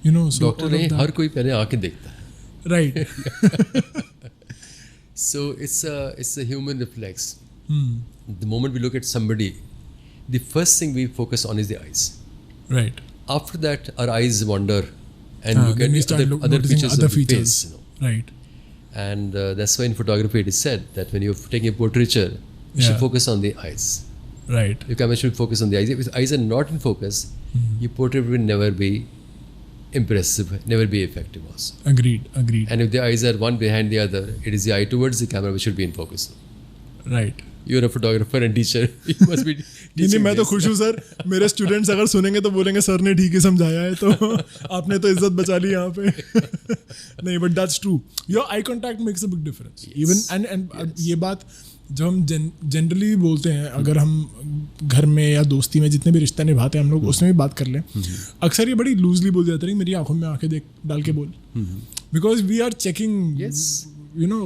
You know, so doctor नहीं, हर कोई पहले आंखें देखता है. right. So it's a human reflex. The moment we look at somebody, the first thing we focus on is the eyes. Right. After that, our eyes wander and look then we at start other noticing features other of the features. face. Right. And that's why in photography it is said that when you're taking a portraiture, you should focus on the eyes. Right. Your camera should focus on the eyes. If the eyes are not in focus, your portrait will never be impressive, never be effective also. Agreed. And if the eyes are one behind the other, it is the eye towards the camera which should be in focus. Right. You're a photographer and teacher. You must be नहीं teaching मैं तो this. खुश हूँ sir. मेरे students अगर सुनेंगे तो बोलेंगे सर ने ठीक ही समझाया है तो आपने तो इज्जत बचा ली यहाँ पे. नहीं, but that's true. Your eye contact makes a big difference. Yes. Even and ये बात जब हम जनरली बोलते हैं, अगर हम घर में या दोस्ती में जितने भी रिश्ता निभाते हैं हम लोग उसमें भी बात कर लें, अक्सर ये बड़ी लूजली बोल जाते हैं, मेरी आंखों में आंखें देख डाल के बोल, because we are checking, you know,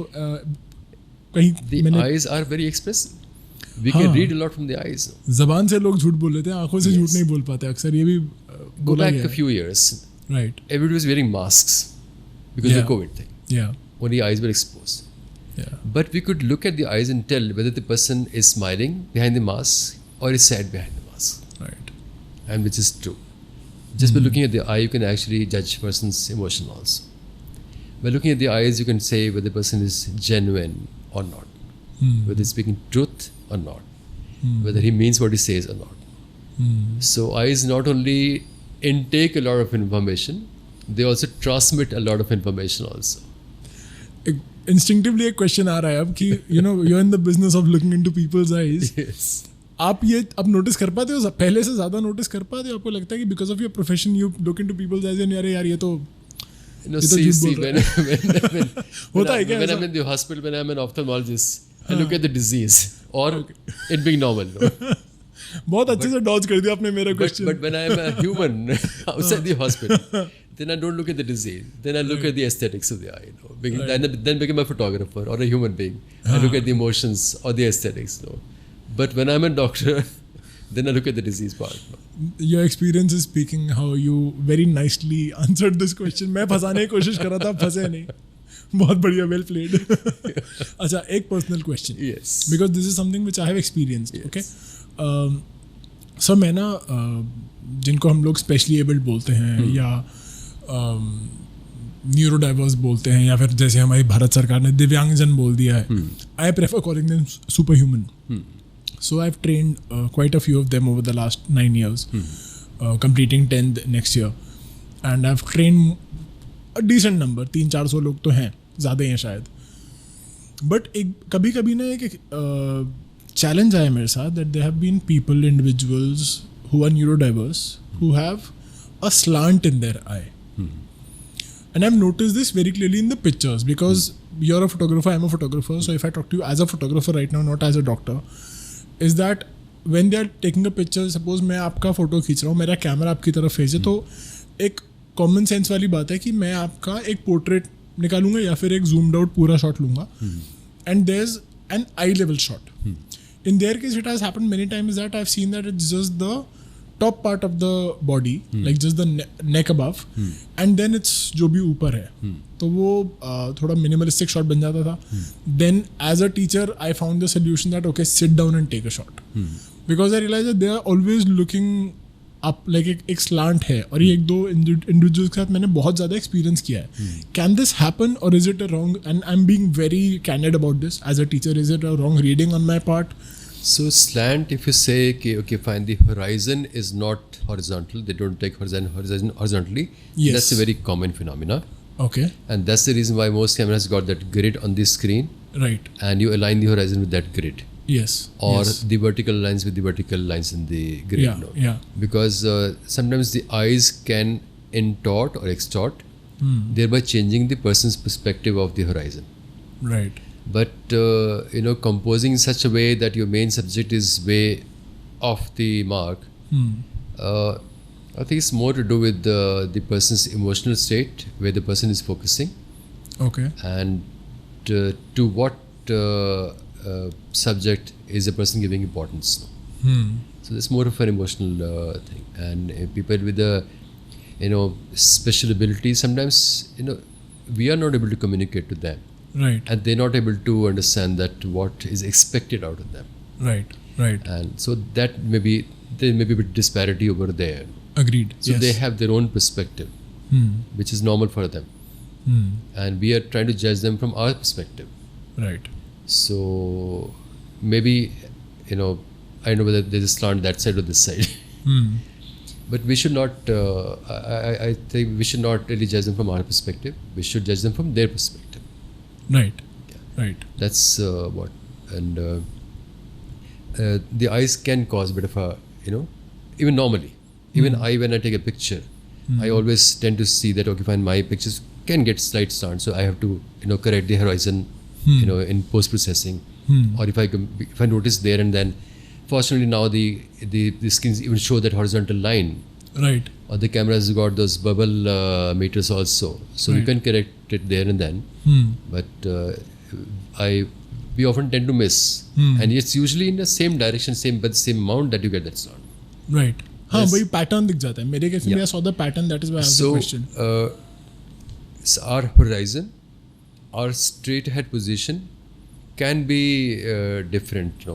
कहीं The eyes are very expressive. We can read a lot from the eyes. जबान से लोग झूठ बोल लेते हैं, आंखों से झूठ नहीं बोल पाते. अक्सर ये भी Go बोला back गया a है. few years. Right. Everybody was wearing masks because of the COVID thing. Yeah. Only eyes were exposed. Yeah. But we could look at the eyes and tell whether the person is smiling behind the mask or is sad behind the mask. Right. And which is true. Just by looking at the eye, you can actually judge a person's emotion also. By looking at the eyes, you can say whether the person is genuine or not, whether he's speaking truth or not, whether he means what he says or not. So eyes not only intake a lot of information, they also transmit a lot of information also. Instinctively एक question आ रहा है अब कि you know you are in the business of looking into people's eyes. Yes. आप ये अब notice कर पाते हो, पहले से ज्यादा नोटिस कर पाते हो? आपको लगता है कि because of your profession you look into people's eyes and यार ये तो You know, ये तो see, झूठ बोल रहा है. होता है क्या when ऐसा? I'm in the hospital, when I'm an ophthalmologist, I look at the disease or it being normal. No? बहुत अच्छे से डॉज कर दिया आपने मेरा But question. when I am a human outside the hospital, then I don't look at the disease. Then I look at the aesthetics of the eye. Then become a photographer or a human being. I look at the emotions or the aesthetics. But when I'm a doctor, then I look at the disease part. Your experience is speaking how you very nicely answered this question. मैं फंसाने की कोशिश कर रहा था, फंसे नहीं. बहुत बढ़िया, well played. अच्छा, एक personal question. Yes. Because this is something which I have experienced. Yes. Okay. So मैं ना जिनको हम लोग स्पेशली एबल्ड बोलते हैं या न्यूरो डाइवर्स बोलते हैं या फिर जैसे हमारी भारत सरकार ने दिव्यांगजन बोल दिया है, I prefer calling them super human. So I've trained quite a few of them over the last 9 years, completing 10th next year, and I've trained a decent number, 300-400 लोग तो हैं, ज़्यादा ही हैं शायद. But एक कभी कभी ना एक challenge आया मेरे साथ that there have been people, individuals who are neurodiverse who have a slant in their eye. And I've noticed this very clearly in the pictures because you're a photographer, I'm a photographer. So if I talk to you as a photographer right now, not as a doctor, is that when they are taking a picture, suppose मैं आपका photo खींच रहा हूँ, मेरा camera आपकी तरफ face है, तो एक कॉमन सेंस वाली बात है कि मैं आपका एक पोर्ट्रेट निकालूंगा या फिर एक zoomed out पूरा शॉट लूंगा, and there's an eye level shot. In their case, it has happened many times that I've seen that it's just the top part of the body, like just the neck above, and then it's जो भी ऊपर है, तो वो थोड़ा minimalistic shot बन जाता था. Then as a teacher, I found the solution that okay, sit down and take a shot, because I realized that they are always looking up, like एक slant है, और ये एक दो individuals के साथ मैंने बहुत ज़्यादा experience किया है. Can this happen or is it a wrong? And I'm being very candid about this as a teacher. Is it a wrong reading on my part? So slant, if you say, okay, fine, the horizon is not horizontal, they don't take horizon horizontally, Yes. that's a very common phenomena. Okay. And that's the reason why most cameras got that grid on the screen, Right. and you align the horizon with that grid. Yes. Or yes. the vertical lines with the vertical lines in the grid. Yeah. Yeah. Because sometimes the eyes can intort or extort, thereby changing the person's perspective of the horizon. Right. But composing in such a way that your main subject is way off the mark, I think it's more to do with the person's emotional state, where the person is focusing, Okay. and to what subject is the person giving importance. So that's more of an emotional thing. And people with the special abilities, sometimes we are not able to communicate to them. Right. And they're not able to understand that what is expected out of them. Right. Right. And so that there may be a bit disparity over there. Agreed. So yes. they have their own perspective, which is normal for them. And we are trying to judge them from our perspective. Right. So maybe, I don't know whether there's a slant that side or this side. But we should not, I think we should not really judge them from our perspective. We should judge them from their perspective. Right. Yeah. Right. That's what. And the eyes can cause a bit of a, even normally. Even when I take a picture, I always tend to see that, okay, fine, my pictures can get slight slant. So I have to, correct the horizon, in post-processing. Or if I notice there and then, fortunately now the screens even show that horizontal line. Right. Or the camera has got those bubble meters also. So you can correct it there and then. But we often tend to miss. And it's usually in the same direction, but same amount that you get that slant. Right. हाँ, Yes. वही pattern दिख जाता है मेरे case में. I saw the pattern, that is why I asked the question. So our horizon, our straight head position can be different,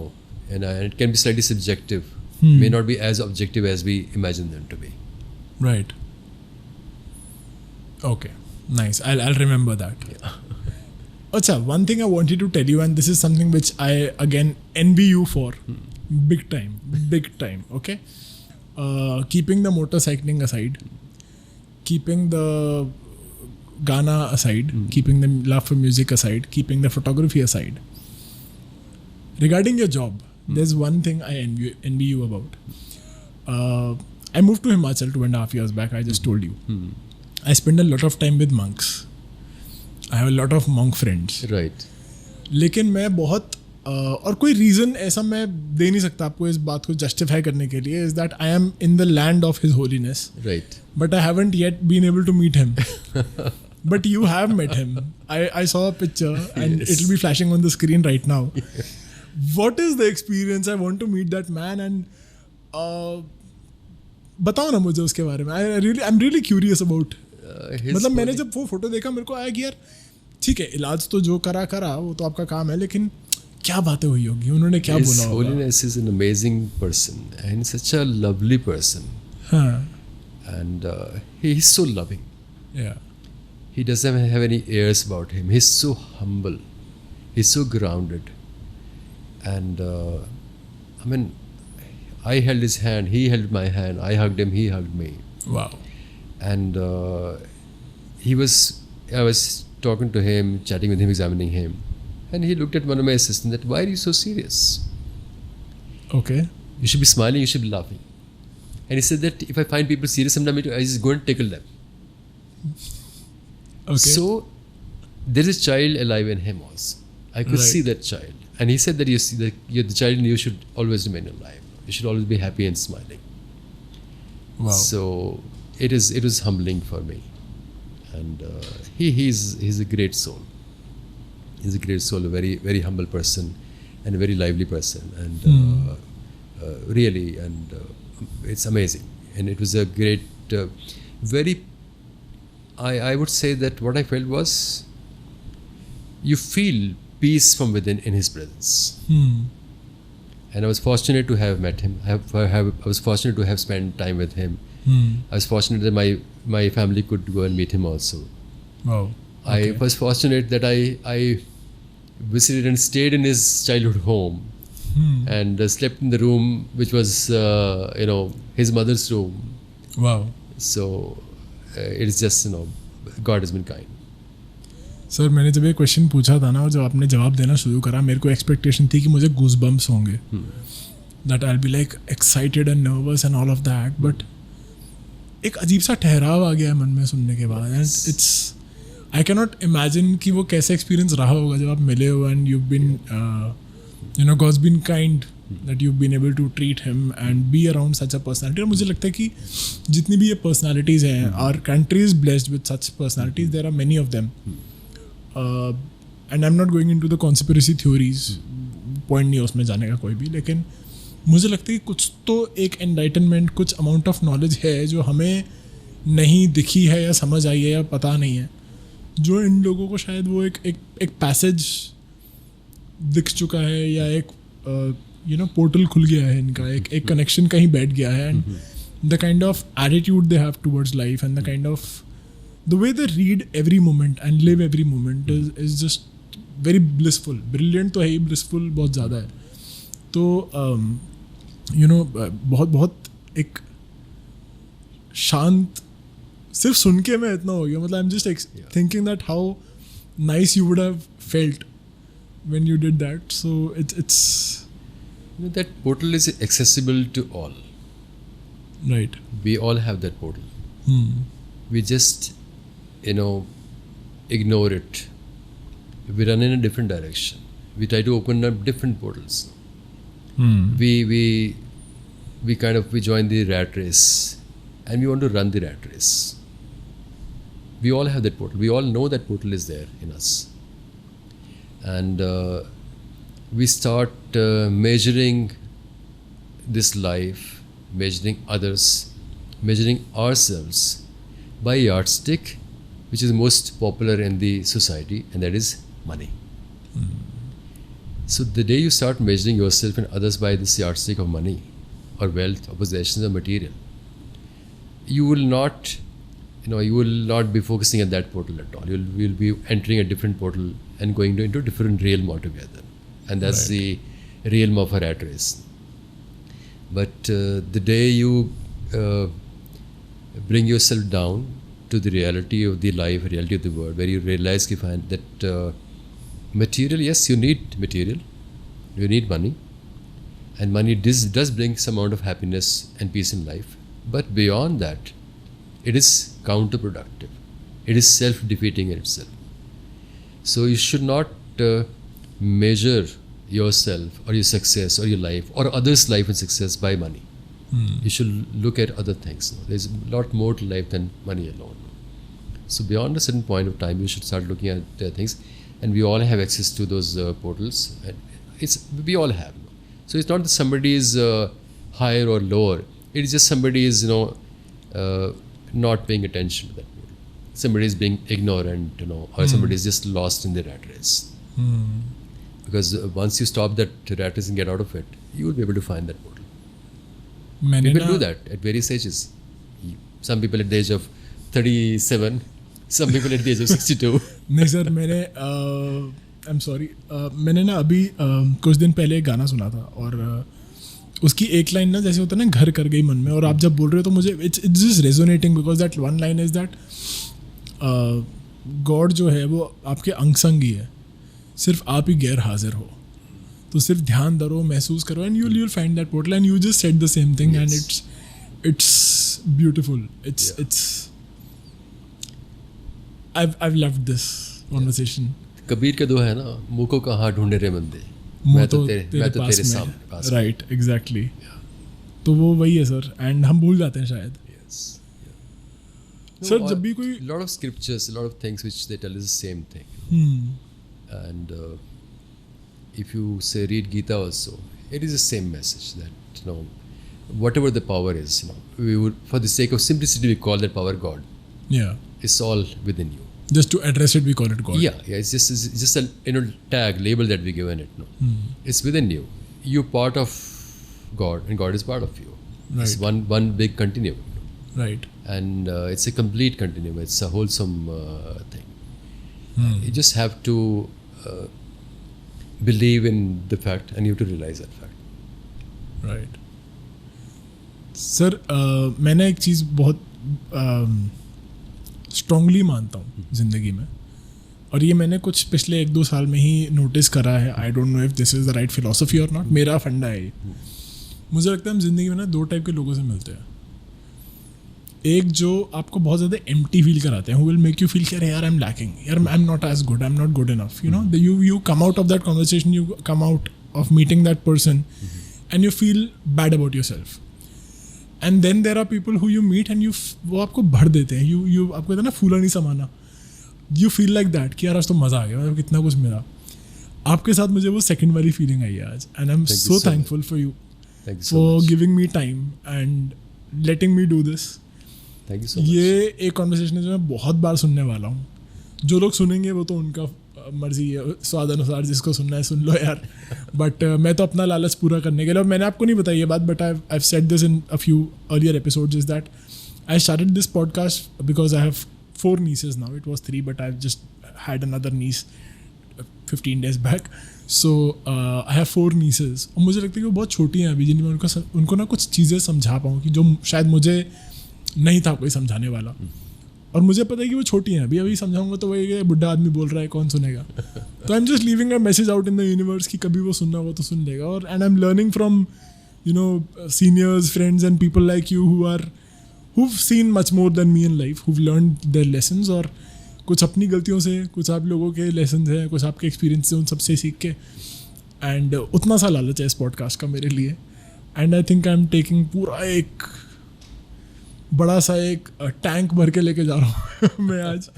and it can be slightly subjective. May not be as objective as we imagine them to be. Right. Okay. Nice. I'll remember that. Yeah. Achha, one thing I wanted to tell you, and this is something which I again envy you for, big time. Okay. Keeping the motorcycling aside, keeping the Ghana aside, keeping the love for music aside, keeping the photography aside, regarding your job, there's one thing I envy you about. I moved to Himachal 2.5 years back. I just told you. I spend a lot of time with monks. I have a lot of monk friends. Right. लेकिन मैं बहुत और कोई reason ऐसा मैं दे नहीं सकता आपको इस बात को जस्टिफाई करने के लिए, is that I am in the land of his holiness, Right. but I haven't yet been able to meet him. But you have met him. I saw a picture and Yes. it'll be flashing on the screen right now. What is the experience? I want to meet that man and बताओ ना मुझे उसके बारे में. I'm really curious about. मतलब मैंने जब वो फोटो देखा मेरे को आया कि यार ठीक है, इलाज तो जो करा वो तो आपका काम है, लेकिन क्या बातें हुई होगी, उन्होंने क्या His बोला होगा. Holiness is an amazing person and such a lovely person. हाँ. And he is so loving. Yeah. He doesn't have any airs about him. He's so humble. He's so grounded. And I mean, I held his hand, he held my hand, I hugged him, he hugged me. Wow. And I was talking to him, chatting with him, examining him. And he looked at one of my assistants that, why are you so serious? Okay. You should be smiling, you should be laughing. And he said that if I find people serious, sometimes I just go and tickle them. Okay. So there is a child alive in him also. I could Right. see that child. And he said that you're the child in you should always remain alive. You should always be happy and smiling. Wow. So it was humbling for me. And he's a great soul. He's a great soul, a very, very humble person and a very lively person. And really, and it's amazing. And it was a great, I would say that what I felt was, you feel peace from within in his presence. And I was fortunate to have met him. I was fortunate to have spent time with him. I was fortunate that my family could go and meet him also. Wow. I was fortunate that I visited and stayed in his childhood home and slept in the room which was his mother's room. Wow. So it's just God has been kind. Sir मैंने जब ये question पूछा था ना, और जब आपने जवाब देना शुरू करा, मेरे को एक्सपेक्टेशन थी कि मुझे गूज़बम्प्स होंगे, that I will be like excited and nervous and all of that. But एक अजीब सा ठहराव आ गया है मन में सुनने के बाद. And it's I can not imagine कि वो कैसे एक्सपीरियंस रहा होगा जब आप मिले हो and you been God's been kind that you've been able to treat him and be around such a personality. और मुझे लगता है कि जितनी भी ये personalities हैं, our country is blessed with such personalities. There are many of them. And I'm not going into the conspiracy theories. Point नहीं है उसमें जाने का कोई भी, लेकिन मुझे लगता है कि कुछ तो एक enlightenment, कुछ amount of knowledge है जो हमें नहीं दिखी है या समझ आई है या पता नहीं है, जो इन लोगों को शायद वो एक पैसेज दिख चुका है या एक पोर्टल खुल गया है इनका, एक कनेक्शन कहीं बैठ गया है. And the kind of attitude they have towards life and the kind of the way they read every moment and live every moment is just very blissful. Brilliant तो है ही, ब्लिसफुल बहुत ज़्यादा है. तो बहुत बहुत एक शांत, सिर्फ सुन के मैं इतना हो गया. मतलब I am just thinking that how nice you would have felt when you did that. So it's that portal is accessible to all. Right. We all have that portal. We just ignore it. We run in a different direction. We try to open up different portals. We join the rat race and we want to run the rat race. We all have that portal. We all know that portal is there in us. And we start measuring this life, measuring others, measuring ourselves by yardstick, which is most popular in the society, and that is money. So the day you start measuring yourself and others by this yardstick of money or wealth or possessions or material, you will not be focusing at that portal at all. You will be entering a different portal and going into a different realm altogether. And that's the realm of a rat race. But the day you bring yourself down to the reality of the life, reality of the world, where you realize that material, yes, you need material, you need money, and money does bring some amount of happiness and peace in life. But beyond that, it is counterproductive. It is self-defeating in itself. So you should not measure yourself or your success or your life or others' life and success by money. You should look at other things. There's a lot more to life than money alone. So beyond a certain point of time, you should start looking at things, and we all have access to those portals. And we all have. So it's not that somebody is higher or lower. It is just somebody is not paying attention to that portal. Somebody is being ignorant, or somebody is just lost in the rat race. Because once you stop that rat race and get out of it, you will be able to find that portal. People do that at various ages. Some people at the age of 37, some people at the age of 62. नहीं sir, मैंने I am sorry, मैंने ना अभी कुछ दिन पहले एक गाना सुना था, और उसकी एक लाइन ना जैसे होता है ना, घर कर गई मन में, और आप जब बोल रहे हो तो मुझे it's just resonating, because that one line is that God जो है वो आपके अंग संग ही है, सिर्फ आप ही गैर हाजिर हो, तो सिर्फ ध्यान धरो, महसूस करो, and you'll find that portal, and you just said the same thing. Yes. And it's beautiful. It's I've loved this conversation. Kabir के दो है ना, मुँह को कहाँ ढूंढे रे बंदे, मैं तो तेरे सामने पास. Right, exactly. तो वो वही है सर, एंड हम भूल जाते हैं शायद. सर जब भी कोई lot of scriptures, a lot of things which they tell is the same thing. And if you say read Gita also, it is the same message that whatever the power is, we would, for the sake of simplicity, we call that power God. Yeah, it's all within you. Just to address it, we call it God. Yeah. It's just a tag, label that we given it. It's within you. You're part of God, and God is part of you. Right. It's one big continuum. Right. And it's a complete continuum. It's a wholesome thing. You just have to believe in the fact, and you have to realize that fact. Right. Sir मैंने एक चीज़ बहुत strongly मानता हूँ ज़िंदगी में, और ये मैंने कुछ पिछले 1-2 साल में ही नोटिस करा है. I don't know if this is the right philosophy और नॉट. मेरा फंडा है ये. मुझे लगता है हम ज़िंदगी में ना 2 टाइप के लोगों से मिलते हैं. एक जो आपको बहुत ज़्यादा एम्प्टी फील कराते हैं, who will make you feel कि यार I'm lacking, यार I'm not as good, I'm not good enough. You come out of that conversation, you come out of meeting that person, and you feel bad about yourself. And then there are people who you meet and वो आपको भर देते हैं. You आपको कहते हैं ना फूला नहीं समाना. You feel like that कि यार आज तो मज़ा आ गया, मतलब कितना कुछ मिला. आपके साथ मुझे वो सेकंड वाली फीलिंग आई है आज, and I'm so thankful for you for giving me time and letting me do this. Thank you so much. ये एक कॉन्वर्सेशन है जो मैं बहुत बार सुनने वाला हूँ. जो लोग सुनेंगे वो तो उनका मर्जी है, स्वाद अनुसार जिसको सुनना है सुन लो यार. बट मैं तो अपना लालच पूरा करने के लिए, और मैंने आपको नहीं बताई ये बात, but I've said this in a few earlier episodes, is that I started this podcast because I have 4 nieces now. It was 3, but I've just had another niece 15 days back. So I have 4 nieces, और मुझे लगता है कि वो बहुत छोटी हैं अभी, जिनमें उनको ना कुछ चीज़ें समझा पाऊँ कि जो शायद मुझे नहीं था कोई समझाने वाला. और मुझे पता है कि वो छोटी हैं अभी समझाऊंगा तो वही बुढ़ा आदमी बोल रहा है, कौन सुनेगा. तो I am just leaving a message out in the universe कि कभी वो सुनना हो तो सुन लेगा. और and I am learning from seniors, friends and people like you who've seen much more than me in life, who've learned their lessons, और कुछ अपनी गलतियों से, कुछ आप लोगों के लेसन हैं, कुछ आपके एक्सपीरियंस से, उन सबसे सीख के. एंड उतना सा लालच है इस पॉडकास्ट का मेरे लिए. And I think I am taking पूरा एक बड़ा सा एक टैंक भर के लेके जा रहा हूँ मैं आज.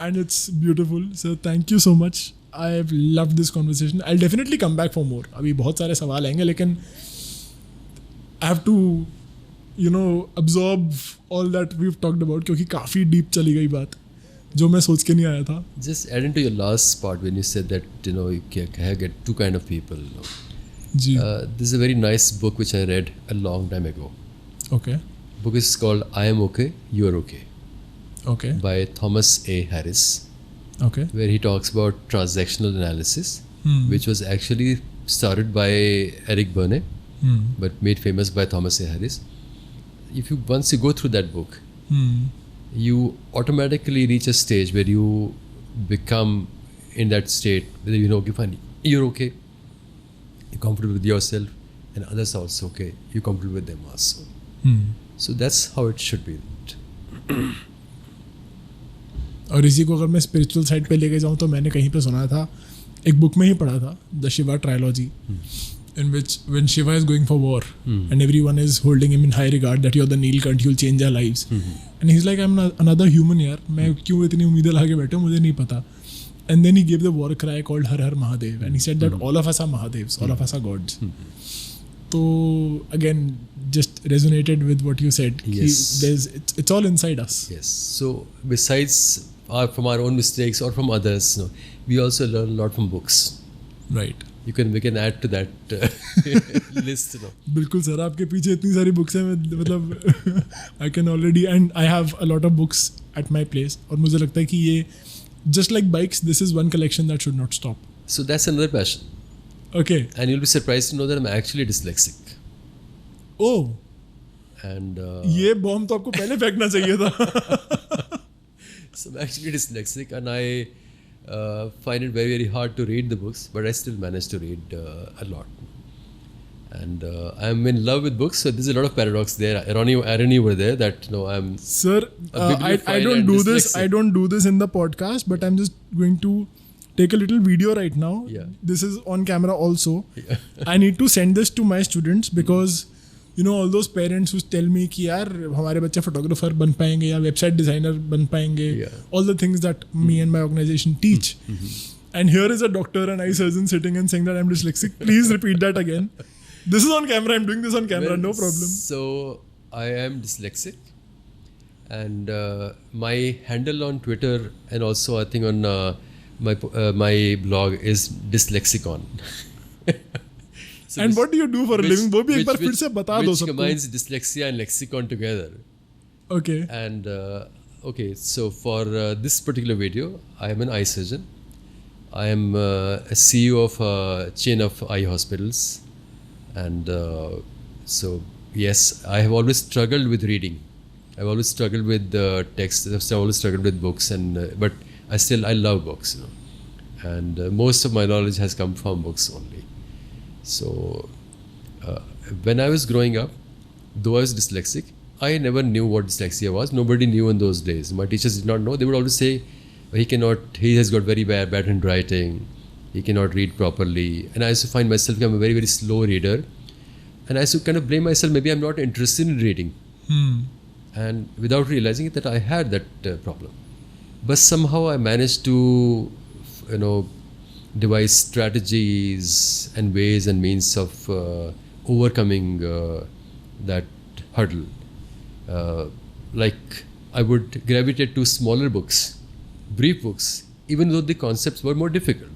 And it's beautiful. So thank you so much. I have loved this conversation. I definitely come back for more. अभी बहुत सारे सवाल आएंगे, लेकिन I have to absorb all that we've talked about, क्योंकि काफ़ी डीप चली गई बात जो मैं सोच के नहीं आया था. Just adding to your last part when you said that you get 2 kind of people. Ji. This is a very nice book which I read a long time ago. Okay. Book is called I Am Okay, You Are Okay. Okay. By Thomas A. Harris. Okay. Where he talks about transactional analysis, which was actually started by Eric Berne, but made famous by Thomas A. Harris. Once you go through that book, you automatically reach a stage where you become in that state where okay, fine, you're okay, you're comfortable with yourself, and others are also okay, you're comfortable with them also. So that's how it should be. और इसी को अगर मैं spiritual side पे लेके जाऊँ तो मैंने कहीं पे सुना था एक बुक में ही पढ़ा था, the Shiva trilogy, in which when Shiva is going for war and everyone is holding him in high regard that you're the Neelkant, you'll change our lives, and he's like, I'm another human यार, मैं क्यों इतनी उम्मीदें लाके बैठे हूँ, मुझे नहीं पता. And then he gave the war cry called Har Har Mahadev, and he said that all of us are Mahadevs, all of us are gods. So again, just resonated with what you said. Yes. It's all inside us. Yes. So besides from our own mistakes or from others, we also learn a lot from books. Right. We can add to that list. बिल्कुल sir, आपके पीछे इतनी सारी books हैं, मतलब I can already, and I have a lot of books at my place, और मुझे लगता है कि ये just like bikes, this is one collection that should not stop. So that's another passion. Okay. And you'll be surprised to know that I'm actually dyslexic. Oh. And ये bomb तो आपको पहले फेंकना चाहिए था. So I'm actually dyslexic, and I find it very, very hard to read the books, but I still manage to read a lot. And I'm in love with books, so there's a lot of paradox there, irony over there, that I'm. Sir, I don't do this. I don't do this in the podcast, but I'm just going to take a little video right now. Yeah. This is on camera also. Yeah. I need to send this to my students because all those parents who tell me कि यार हमारे बच्चे photographer बन पाएंगे या website designer बन पाएंगे, all the things that me and my organization teach. And here is a doctor and eye surgeon sitting and saying that I'm dyslexic. Please repeat that again. This is on camera. I'm doing this on camera. No problem. So I am dyslexic, and my handle on Twitter and also I think on my blog is Dyslexicon. So and what do you do for a living? वो भी एक बार फिर से बता दो सबको. Which combines dyslexia and lexicon together. Okay. And okay, so for this particular video, I am an eye surgeon. I am a CEO of a chain of eye hospitals. And so yes, I have always struggled with reading. I've always struggled with text. I've always struggled with books, and but I love books, and most of my knowledge has come from books only. So when I was growing up, though I was dyslexic, I never knew what dyslexia was. Nobody knew in those days. My teachers did not know. They would always say, he has got very bad handwriting. He cannot read properly. And I used to find myself, I'm a very, very slow reader. And I used to kind of blame myself, maybe I'm not interested in reading. And without realizing it, that I had that problem. But somehow I managed to, devise strategies and ways and means of overcoming that hurdle. Like I would gravitate to smaller books, brief books, even though the concepts were more difficult.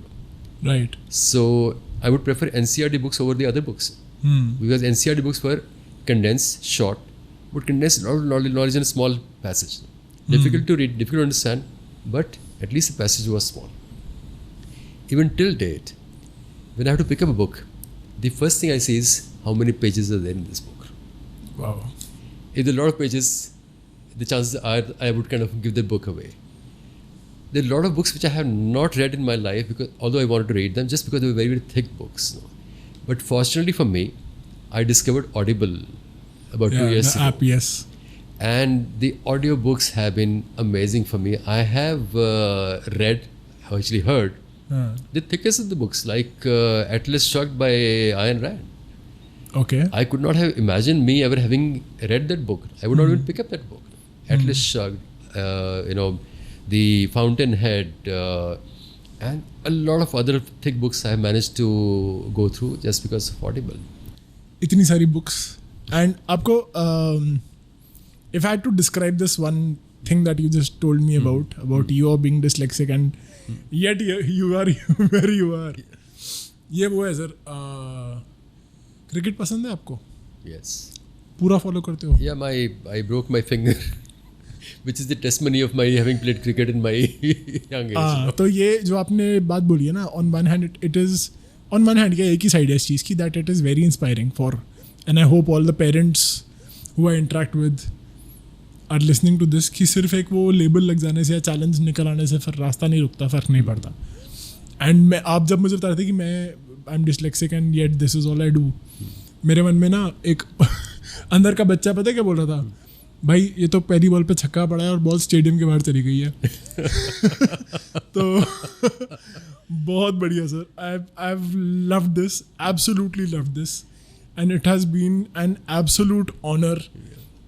Right. So I would prefer NCERT books over the other books, because NCERT books were condensed, short, would condense a lot of knowledge in a small passage. Difficult to read, difficult to understand, but at least the passage was small. Even till date, when I have to pick up a book, the first thing I see is how many pages are there in this book. Wow. If there are a lot of pages, the chances are I would kind of give the book away. There are a lot of books which I have not read in my life, because although I wanted to read them, just because they were very, very thick books. But fortunately for me, I discovered Audible about 2 years ago. App, yes. And the audiobooks have been amazing for me. I have actually heard the thickest of the books, like Atlas Shrugged by Ayn Rand. Okay. I could not have imagined me ever having read that book. I would not even pick up that book. Atlas Shrugged, The Fountainhead, and a lot of other thick books I have managed to go through just because of Audible. इतनी सारी books. And आपको, if I had to describe this one thing that you just told me about you being dyslexic and yet you are where you are. ये वो है sir. Cricket पसंद है आपको? Yes. पूरा फॉलो करते हो? Yeah, I broke my finger, which is the testimony of my having played cricket in my young age. तो ये जो आपने बात बोली है ना, on one hand it is, on one hand क्या एक ही साइड है इस चीज़ की, that it is very inspiring for, and I hope all the parents who I interact with are listening to this, कि सिर्फ एक वो लेबल लग जाने से या चैलेंज निकल आने से फिर रास्ता नहीं रुकता, फ़र्क नहीं पड़ता. एंड मैं, आप जब मुझे बता रहे थे कि मैं I am dyslexic and yet this is all I do, मेरे मन में ना एक अंदर का बच्चा पता है क्या बोल रहा था भाई ये तो पहली बॉल पे छक्का पड़ा है और बॉल स्टेडियम के बाहर चली गई है. तो बहुत बढ़िया sir. I've loved this, absolutely loved this, and it has been an absolute honor.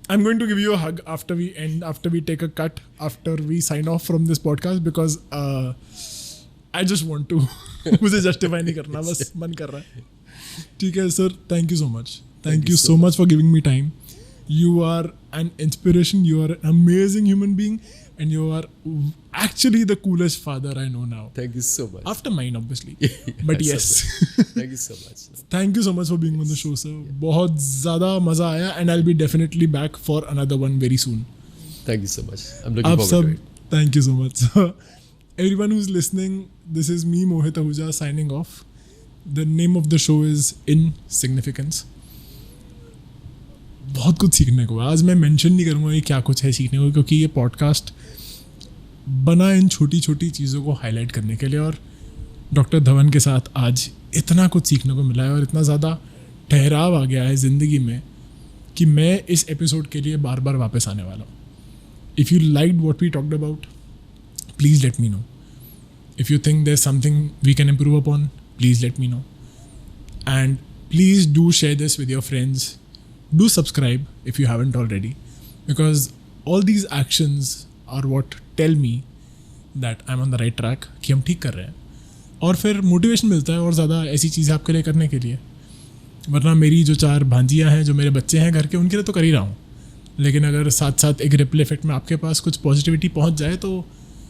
I'm going to give you a hug after we end, after we take a cut, after we sign off from this podcast, because I just want to. मुझे justify नहीं करना, बस मन कर रहा है. ठीक है sir, thank you so much. Thank you so much for giving me time. You are an inspiration. You are an amazing human being, and you are actually the coolest father I know now. Thank you so much. After mine, obviously. But yes. Thank you so much. Thank you so much for being on the show, sir. बहुत ज़्यादा मज़ा आया, and I'll be definitely back for another one very soon. Thank you so much. I'm looking forward to it. Thank you so much. Everyone who's listening, this is me, Mohit Ahuja, signing off. The name of the show is Insignificance. बहुत कुछ सीखने को है. आज मैं mention नहीं करूँगा कि क्या कुछ है सीखने को, क्योंकि ये पॉडकास्ट बना इन छोटी छोटी चीज़ों को हाईलाइट करने के लिए. और डॉक्टर धवन के साथ आज इतना कुछ सीखने को मिला है और इतना ज़्यादा ठहराव आ गया है ज़िंदगी में कि मैं इस एपिसोड के लिए बार बार वापस आने वाला हूँ. If you liked what we talked about, please let me know. If you think there is something we can improve upon, please let me know. And please do share this with your friends. Do subscribe if you haven't already, because all these actions are what tell me that I'm on the right track, कि हम ठीक कर रहे हैं. और फिर motivation मिलता है और ज़्यादा ऐसी चीज़ें आपके लिए करने के लिए. वरना मेरी जो 4 भांजियाँ हैं, जो मेरे बच्चे हैं घर के, उनके लिए तो कर ही रहा हूँ. लेकिन अगर साथ साथ एक रिपल इफेक्ट में आपके पास कुछ पॉजिटिविटी पहुँच जाए तो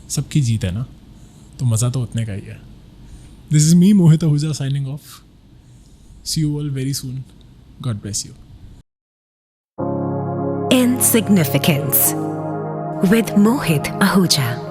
सबकी जीत है ना. तो मज़ा तो उतने का ही है. This is me, Mohit Ahuja, signing off. See you all very soon. God bless you. Insignificance with Mohit Ahuja.